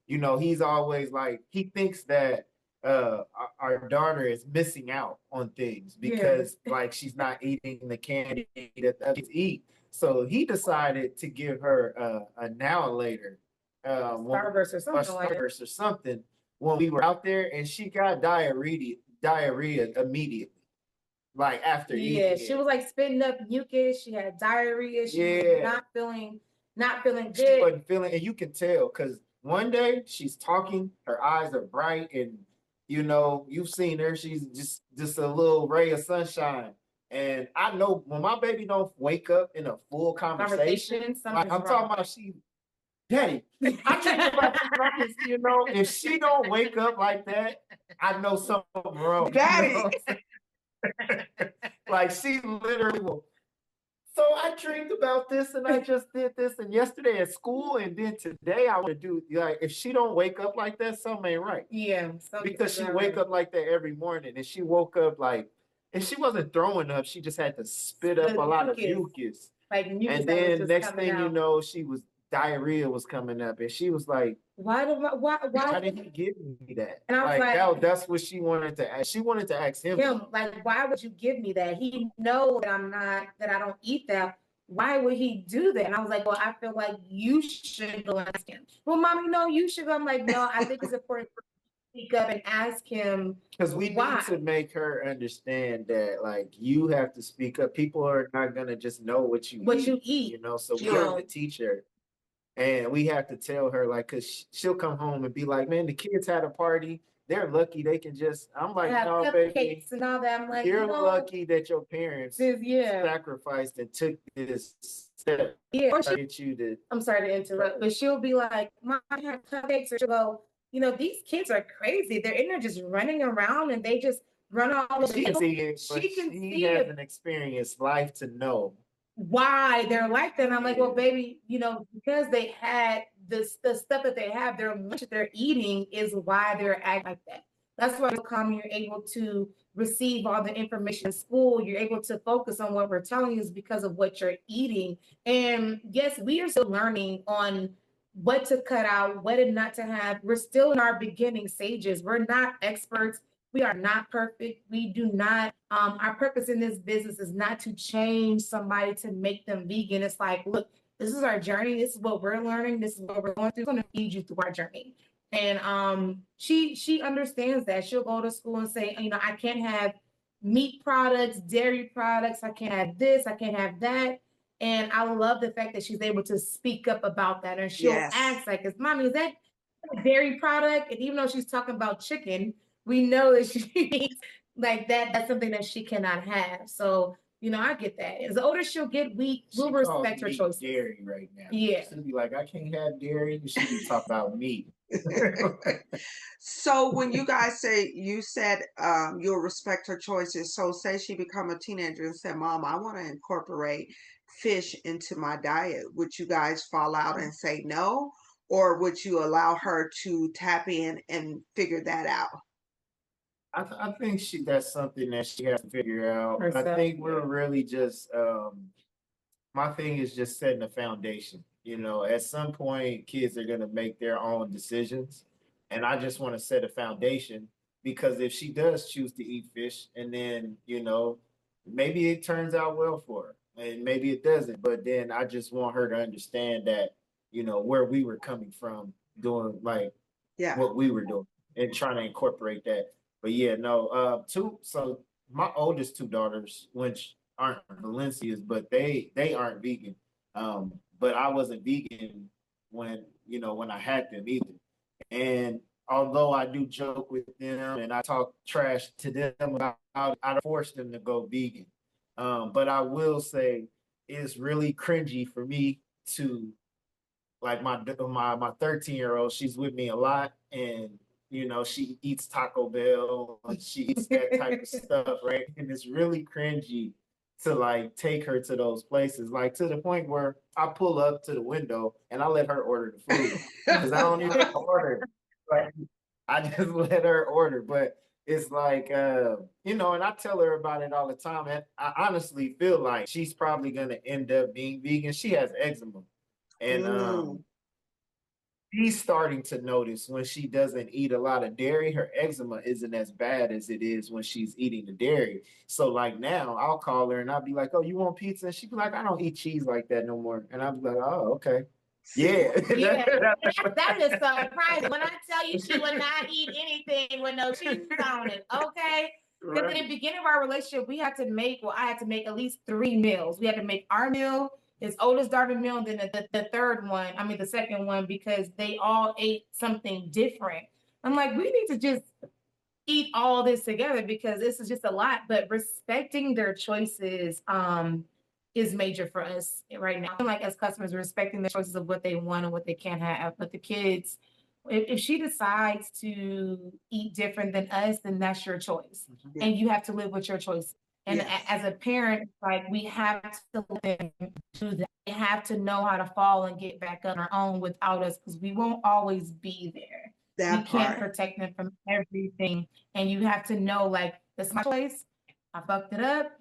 he's always like he thinks that our daughter is missing out on things because like she's not eating the candy that the others eat. So he decided to give her a now and later Starburst or something when we were out there, and she got diarrhea immediately, like after eating. Yeah, she was like spitting up mucus. She had diarrhea. She was not feeling good. She wasn't feeling, and you can tell because one day she's talking, her eyes are bright, and you've seen her. She's just a little ray of sunshine. And I know when my baby don't wake up in a full conversation, like I'm talking about Daddy, I think about this, if she don't wake up like that, I know something wrong. Daddy. Like she literally will. So I dreamed about this and I just did this, and yesterday at school, and then today I want to do, like, if she don't wake up like that, something ain't right. Yeah. Because she wake up like that every morning, and she woke up like, and she wasn't throwing up, she just had to spit up a lot of mucus. Like mucus. And then next thing you know, diarrhea was coming up, and she was like, why did he give me that? And I was like, that's what she wanted to ask. She wanted to ask him, like, why would you give me that? He knows that I don't eat that. Why would he do that? And I was like, well, I feel like you should go ask him. Well, Mommy, no, you should go. I'm like, no, I think it's important for you to speak up and ask him. Because we need to make her understand that, like, you have to speak up. People are not gonna just know what you eat. So we have to teach her. And we have to tell her, like, because she'll come home and be like, man, the kids had a party. they're lucky they can just. I'm like, have no, cupcakes baby, and all that. I'm like, you're lucky that your parents yeah, sacrificed and took this step yeah. Or to get you to. I'm sorry to interrupt, but she'll be like, Mom, I have cupcakes, or she'll go, these kids are crazy. They're in there just running around and they just run all over. She can see it, but She can she see has it an experienced life to know. why they're like that. And I'm like, well, baby, because they had the stuff that they have, their lunch that they're eating is why they're acting like that. That's why you're able to receive all the information in school. You're able to focus on what we're telling you is because of what you're eating. And yes, we are still learning on what to cut out, what not to have. We're still in our beginning stages. We're not experts. We are not perfect. We do not, our purpose in this business is not to change somebody to make them vegan. It's like, look, this is our journey. This is what we're learning. This is what we're going through. We're going to feed you through our journey. And she understands that. She'll go to school and say, I can't have meat products, dairy products. I can't have this. I can't have that. And I love the fact that she's able to speak up about that. And she'll ask, like, Mommy, is that a dairy product? And even though she's talking about chicken, we know that she eats like that. That's something that she cannot have. So, I get that. As the older she'll get, we'll respect her choices. Dairy right now. Yeah. She'll be like, I can't have dairy. She be talking about meat. So when you guys you said you'll respect her choices. So say she become a teenager and said, Mom, I want to incorporate fish into my diet. Would you guys fall out and say no? Or would you allow her to tap in and figure that out? I think that's something that she has to figure out. Herself, I think we're really just my thing is just setting a foundation. At some point kids are gonna make their own decisions. And I just want to set a foundation because if she does choose to eat fish and then, maybe it turns out well for her and maybe it doesn't. But then I just want her to understand that, where we were coming from doing like what we were doing and trying to incorporate that. But yeah, no, so my oldest two daughters, which aren't Valencias, but they aren't vegan. But I wasn't vegan when I had them either. And although I do joke with them and I talk trash to them about how I forced them to go vegan. But I will say it's really cringy for me to like my 13-year-old, she's with me a lot and she eats Taco Bell and she eats that type of stuff, right? And it's really cringy to like take her to those places, like to the point where I pull up to the window and I let her order the food because I don't even order. Like, I just let her order, but it's like, and I tell her about it all the time. And I honestly feel like she's probably going to end up being vegan. She has eczema. And she's starting to notice when she doesn't eat a lot of dairy, her eczema isn't as bad as it is when she's eating the dairy. So like now I'll call her and I'll be like, oh, you want pizza? And she'll be like, I don't eat cheese like that no more. And I'll be like, oh, okay. Yeah. That is surprising. When I tell you she would not eat anything with no cheese on it, okay? Because in the beginning of our relationship, I had to make at least 3 meals. We had to make our meal, his oldest daughter meal, and then the second one, because they all ate something different. I'm like, we need to just eat all this together because this is just a lot. But respecting their choices is major for us right now. Like as customers, respecting the choices of what they want and what they can't have. But the kids, if she decides to eat different than us, then that's your choice. Yeah. And you have to live with your choice. And as a parent, like we have to let them do that. They have to know how to fall and get back on their own without us because we won't always be there. We can't protect them from everything. And you have to know, like, that's my choice. I fucked it up.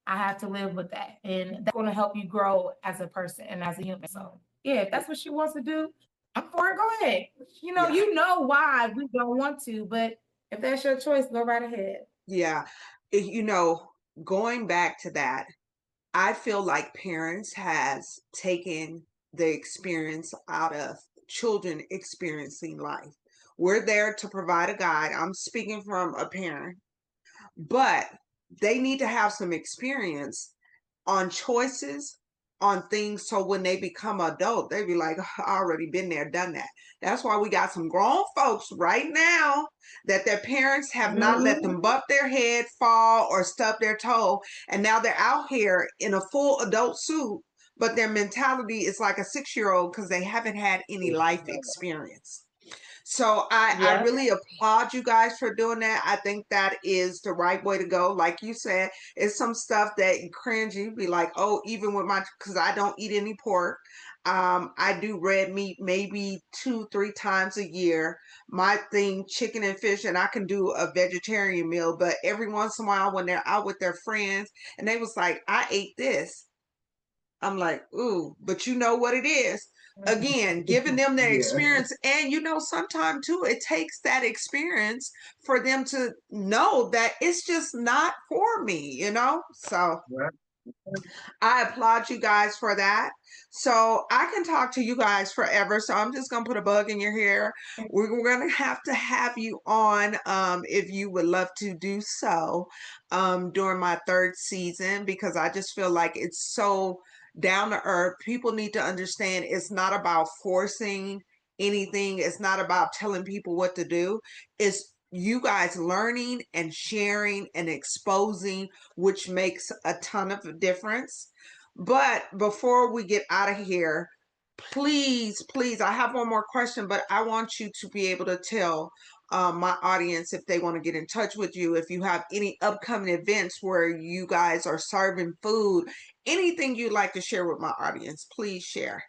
I have to live with that. And that's going to help you grow as a person and as a human. So, yeah, if that's what she wants to do, I'm for it. Go ahead. You know why we don't want to, but if that's your choice, go right ahead. Yeah. Going back to that, I feel like parents has taken the experience out of children experiencing life. We're there to provide a guide. I'm speaking from a parent, but they need to have some experience on choices, on things so when they become adult, they be like, I already been there, done that. That's why we got some grown folks right now that their parents have not let them bump their head, fall, or stub their toe. And now they're out here in a full adult suit, but their mentality is like a 6-year-old because they haven't had any life experience. So I really applaud you guys for doing that. I think that is the right way to go. Like you said, it's some stuff that cringe. You'd be like, oh, even with because I don't eat any pork. I do red meat maybe 2-3 times a year. My thing, chicken and fish, and I can do a vegetarian meal. But every once in a while, when they're out with their friends, and they was like, I ate this. I'm like, ooh, but you know what it is. Again, giving them their experience. And sometimes too, it takes that experience for them to know that it's just not for me, So I applaud you guys for that. So I can talk to you guys forever. So I'm just gonna put a bug in your hair. We're gonna have to have you on if you would love to do so during my 3rd season, because I just feel like it's so down to earth. People need to understand it's not about forcing anything. It's not about telling people what to do. It's you guys learning and sharing and exposing, which makes a ton of difference. But before we get out of here, please, I have one more question, but I want you to be able to tell my audience if they want to get in touch with you, if you have any upcoming events where you guys are serving food, anything you'd like to share with my audience, please share.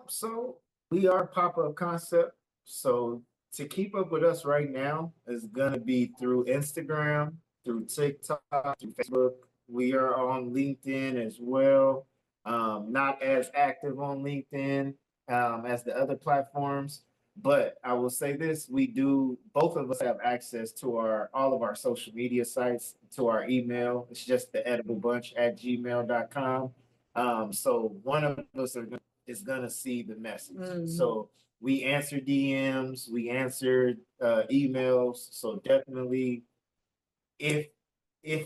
So we are a pop-up concept. So to keep up with us right now is gonna be through Instagram, through TikTok, through Facebook. We are on LinkedIn as well. Not as active on LinkedIn as the other platforms, but I will say this: both of us have access to all of our social media sites, to our email. It's just theediblebunch@gmail.com. So one of us is gonna see the message. So we answer DMs, we answer emails. So definitely, if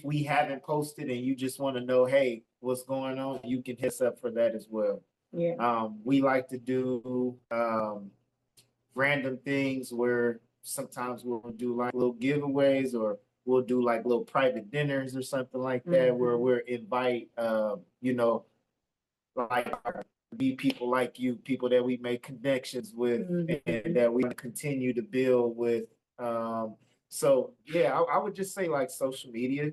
we haven't posted and you just want to know, hey, what's going on, you can hit us up for that as well. We like to do random things where sometimes we'll do like little giveaways, or we'll do like little private dinners or something like that, where we'll invite like be people like you, people that we make connections with, and that we continue to build with. So yeah, I would just say like social media.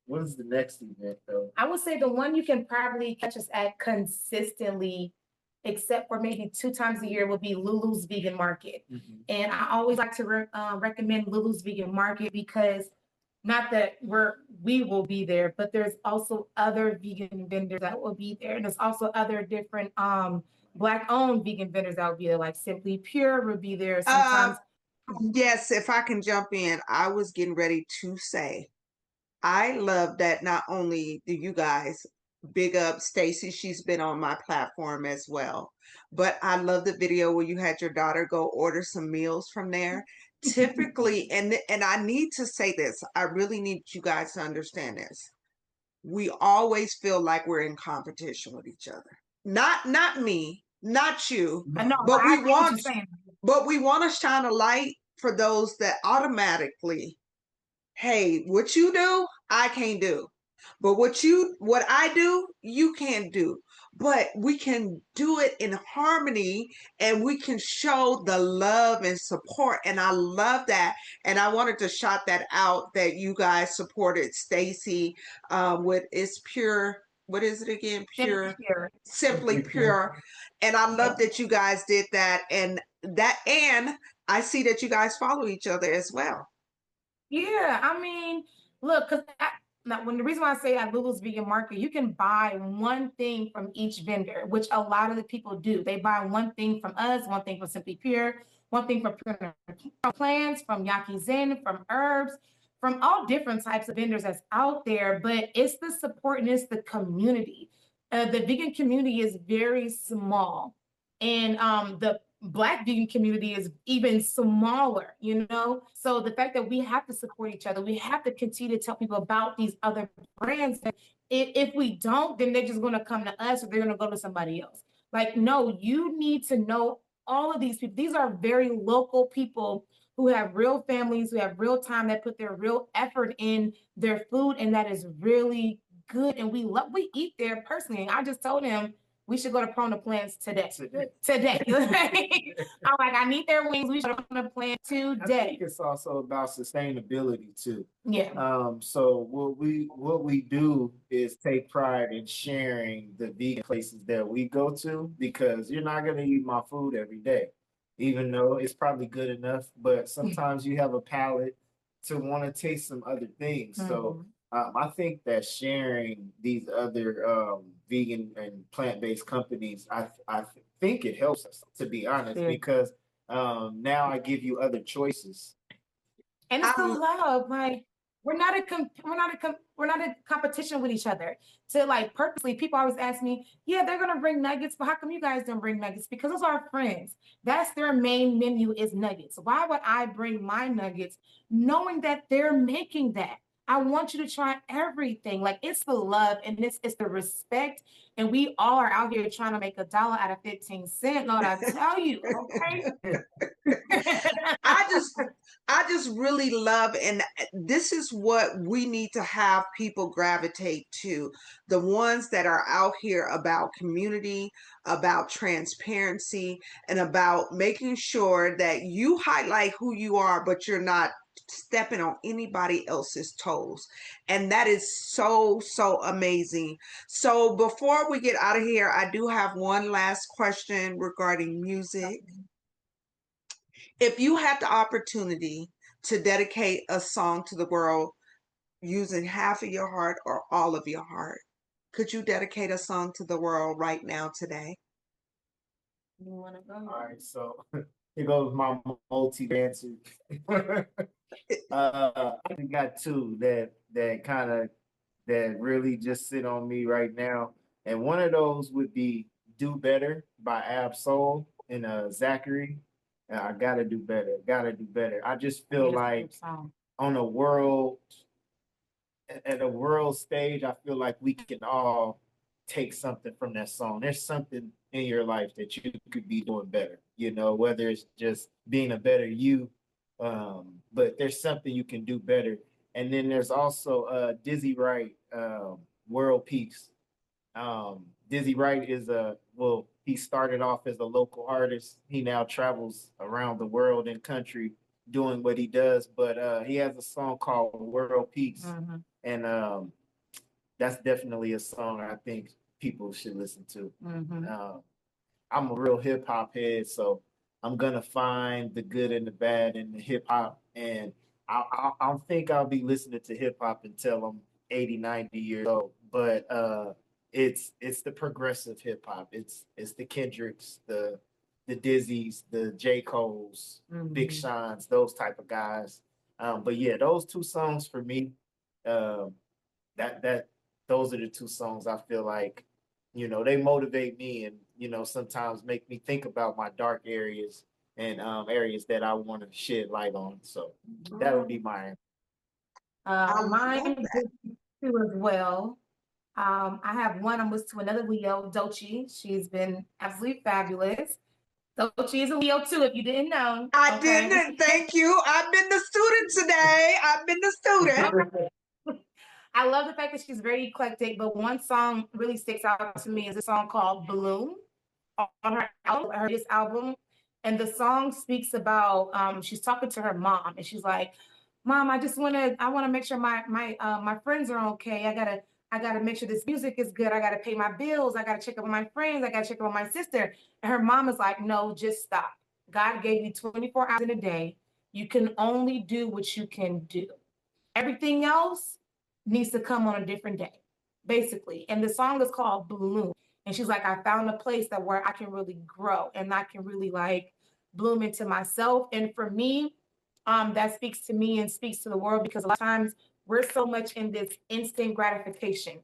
What is the next event though? I would say the one you can probably catch us at consistently, except for maybe 2 times a year, would be Lulu's Vegan Market. And I always like to recommend Lulu's Vegan Market because not that we will be there, but there's also other vegan vendors that will be there. And there's also other different Black-owned vegan vendors that will be there, like Simply Pure will be there sometimes. Yes, if I can jump in, I was getting ready to say, I love that not only do you guys big up Stacy, she's been on my platform as well, but I love the video where you had your daughter go order some meals from there. Typically, and I need to say this, I really need you guys to understand this. We always feel like we're in competition with each other. Not me, not you, I know, but I get what you're saying. but we want to shine a light for those that automatically, hey, what you do, I can't do. But what I do, you can't do. But we can do it in harmony, and we can show the love and support. And I love that. And I wanted to shout that out, that you guys supported Stacy with It's Pure. What is it again? Simply Pure. And I love that you guys did that. And I see that you guys follow each other as well. Yeah, I mean, look, because when the reason why I say at Lulu's Vegan Market, you can buy one thing from each vendor, which a lot of the people do. They buy one thing from us, one thing from Simply Pure, one thing from Pure Plants, from Yaki Zen, from Herbs, from all different types of vendors that's out there. But it's the support and it's the community. The vegan community is very small, and the Black vegan community is even smaller, So the fact that we have to support each other, we have to continue to tell people about these other brands. if we don't, then they're just going to come to us or they're going to go to somebody else. Like, no, you need to know all of these people. These are very local people who have real families, who have real time, that put their real effort in their food, and that is really good. And we eat there personally. And I just told him we should go to Prona Plants today. I'm like, I need their wings. We should go to Prona Plant I today. think it's also about sustainability too. Yeah. So what we do is take pride in sharing the vegan places that we go to, because you're not gonna eat my food every day, even though it's probably good enough. But sometimes you have a palate to want to taste some other things. So I think that sharing these other vegan and plant-based companies, I think it helps us, to be honest, Sure. because now I give you other choices. And it's the love. Like, we're not a competition with each other. To like purposely, people always ask me, yeah, they're gonna bring nuggets, but how come you guys don't bring nuggets? Because those are our friends. That's their main menu is nuggets. Why would I bring my nuggets knowing that they're making that? I want you to try everything. Like, it's the love and it's the respect. And we all are out here trying to make $1 out of 15 cents. Lord, I tell you, okay? I just really love, and this is what we need to have people gravitate to, the ones that are out here about community, about transparency, and about making sure that you highlight who you are, but you're not stepping on anybody else's toes. And that is so amazing. So before we get out of here, I do have one last question regarding music. If you had the opportunity to dedicate a song to the world using half of your heart or all of your heart, could you dedicate a song to the world right now today? You want to go? All right, so here goes my multi-dancer. I got two that really just sit on me right now, and one of those would be "Do Better" by Ab Soul and Zachary. I gotta do better. Gotta do better. I just feel like on a world at a world stage, I feel like we can all take something from that song. There's something in your life that you could be doing better, whether it's just being a better you, but there's something you can do better. And then there's also Dizzy Wright, World Peace. Dizzy Wright he started off as a local artist. He now travels around the world and country doing what he does, but he has a song called World Peace. And that's definitely a song I think people should listen to. I'm a real hip hop head, so I'm gonna find the good and the bad in the hip hop, and I think I'll be listening to hip hop until I'm 80, 90 years old. But it's the progressive hip hop. It's the Kendricks, the Dizzies, the J. Cole's, Big Sean's, those type of guys. But yeah, those two songs for me, those are the two songs I feel like, they motivate me and, sometimes make me think about my dark areas and areas that I want to shed light on. So that would be mine. Mine too as well. I have one. I'm listening to another Leo, Dochi. She's been absolutely fabulous. Dochi is a Leo too, if you didn't know. I didn't. Thank you. I've been the student today. I've been the student. I love the fact that she's very eclectic, but one song really sticks out to me is a song called Bloom on her latest album. And the song speaks about she's talking to her mom, and she's like, "Mom, I want to make sure my friends are okay. I gotta make sure this music is good. I gotta pay my bills. I gotta check up on my friends. I gotta check up on my sister." And her mom is like, "No, just stop. God gave you 24 hours in a day. You can only do what you can do. Everything else needs to come on a different day," basically. And the song is called Bloom. And she's like, I found a place where I can really grow and I can really like bloom into myself. And for me, that speaks to me and speaks to the world, because a lot of times we're so much in this instant gratification,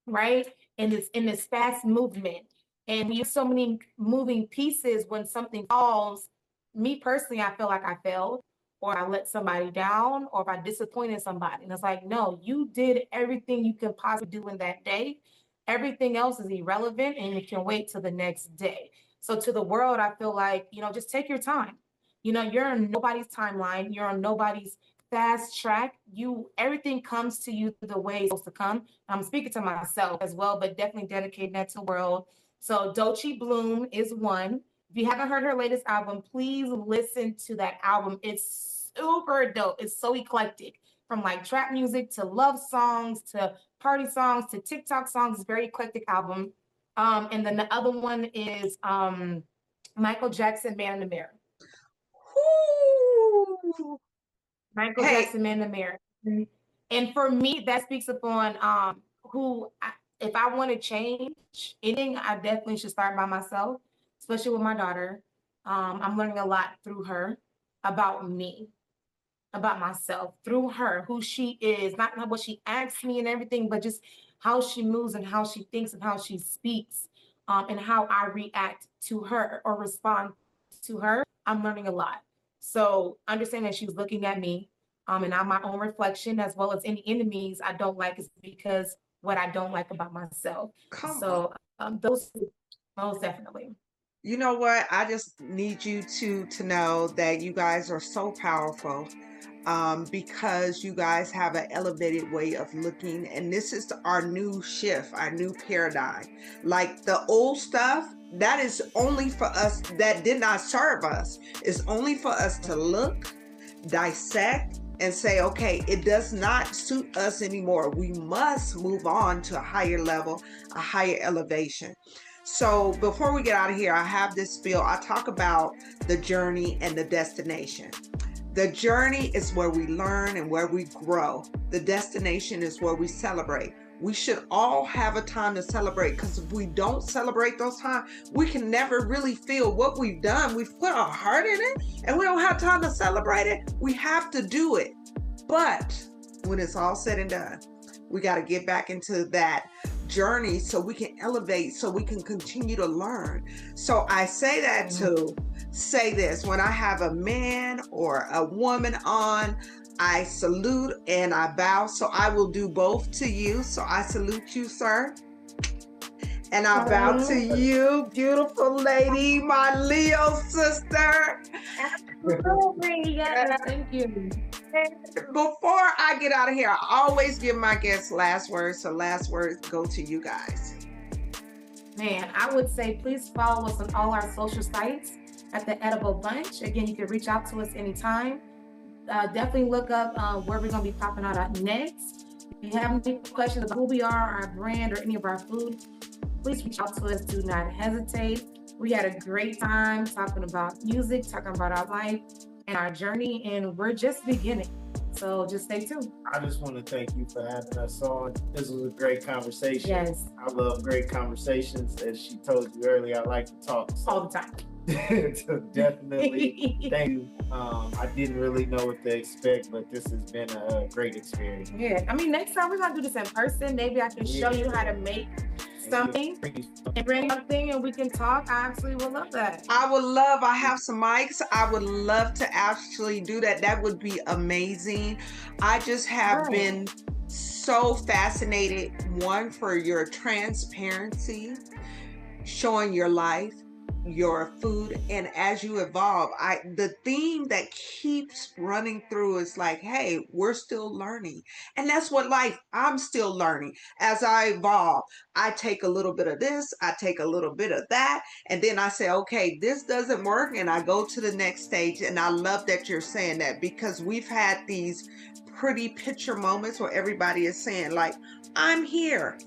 right? And it's in this fast movement. And we use so many moving pieces. When something falls, me personally, I feel like I failed, or I let somebody down, or if I disappointed somebody. And it's like, no, you did everything you can possibly do in that day. Everything else is irrelevant and it can wait till the next day. So to the world, I feel like, just take your time. You're on nobody's timeline. You're on nobody's fast track. Everything comes to you the way it's supposed to come. I'm speaking to myself as well, but definitely dedicating that to the world. So Doechii Bloom is one. If you haven't heard her latest album, please listen to that album. It's super dope. It's so eclectic, from like trap music to love songs to party songs to TikTok songs. It's a very eclectic album. And then the other one is Michael Jackson, Man in the Mirror. Ooh. Michael Jackson, Man in the Mirror. And for me, that speaks upon if I want to change anything, I definitely should start by myself, especially with my daughter. I'm learning a lot through her about me, about myself, through her, who she is, not what she asks me and everything, but just how she moves and how she thinks and how she speaks, and how I react to her or respond to her. I'm learning a lot. So understand that she's looking at me, and I'm my own reflection, as well as any enemies I don't like is because what I don't like about myself. Those most definitely. You know what? I just need you to know that you guys are so powerful, because you guys have an elevated way of looking, and this is our new shift, our new paradigm. Like the old stuff, that is only for us, that did not serve us. It's only for us to look, dissect, and say, okay, it does not suit us anymore. We must move on to a higher level, a higher elevation. So before we get out of here, I have this spiel. I talk about the journey and the destination. The journey is where we learn and where we grow. The destination is where we celebrate. We should all have a time to celebrate, because if we don't celebrate those times, we can never really feel what we've done. We've put our heart in it and we don't have time to celebrate it. We have to do it. But when it's all said and done, we got to get back into that journey so we can elevate, so we can continue to learn. So I say that to say this: when I have a man or a woman on, I salute and I bow. So I will do both to you. So I salute you, sir. And I bow to you, beautiful lady, my Leo sister. Absolutely. Yes, thank you. Before I get out of here, I always give my guests last words. So last words go to you guys. Man, I would say please follow us on all our social sites at The Edible Bunch. Again, you can reach out to us anytime. Definitely look up where we're going to be popping out next. If you have any questions about who we are, our brand, or any of our food, please reach out to us. Do not hesitate. We had a great time talking about music, talking about our life and our journey, and we're just beginning. So just stay tuned. I just want to thank you for having us on. This was a great conversation. Yes. I love great conversations. As she told you earlier, I like to talk. All the time. So definitely thank you. I didn't really know what to expect, but this has been a great experience. Yeah, I mean, next time we're gonna do this in person. Maybe I can show you how to make something and bring something, and we can talk. I absolutely would love that. I have some mics. I would love to actually do that. That would be amazing. I just have been so fascinated, one, for your transparency, showing your life, your food, and as you evolve, the theme that keeps running through is like, hey, we're still learning. And that's what life, I'm still learning. As I evolve, I take a little bit of this, I take a little bit of that, and then I say, okay, this doesn't work, and I go to the next stage. And I love that you're saying that, because we've had these pretty picture moments where everybody is saying, like, I'm here.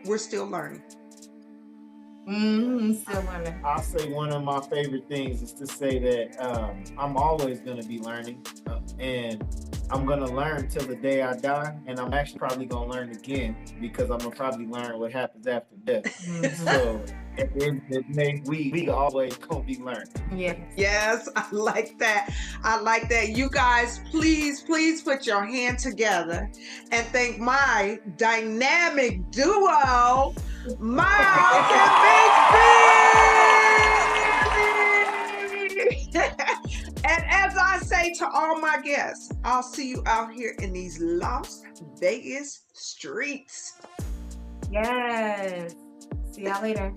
We're still learning. Still learning. I'll say one of my favorite things is to say that I'm always going to be learning, and I'm going to learn till the day I die, and I'm actually probably going to learn again, because I'm going to probably learn what happens after death. So at the end of the day, we always going to be learning. Yes, I like that. I like that. You guys, please put your hand together and thank my dynamic duo, Myles and Mrs.V. And as I say say to all my guests, I'll see you out here in these Las Vegas streets. Yes. See y'all later.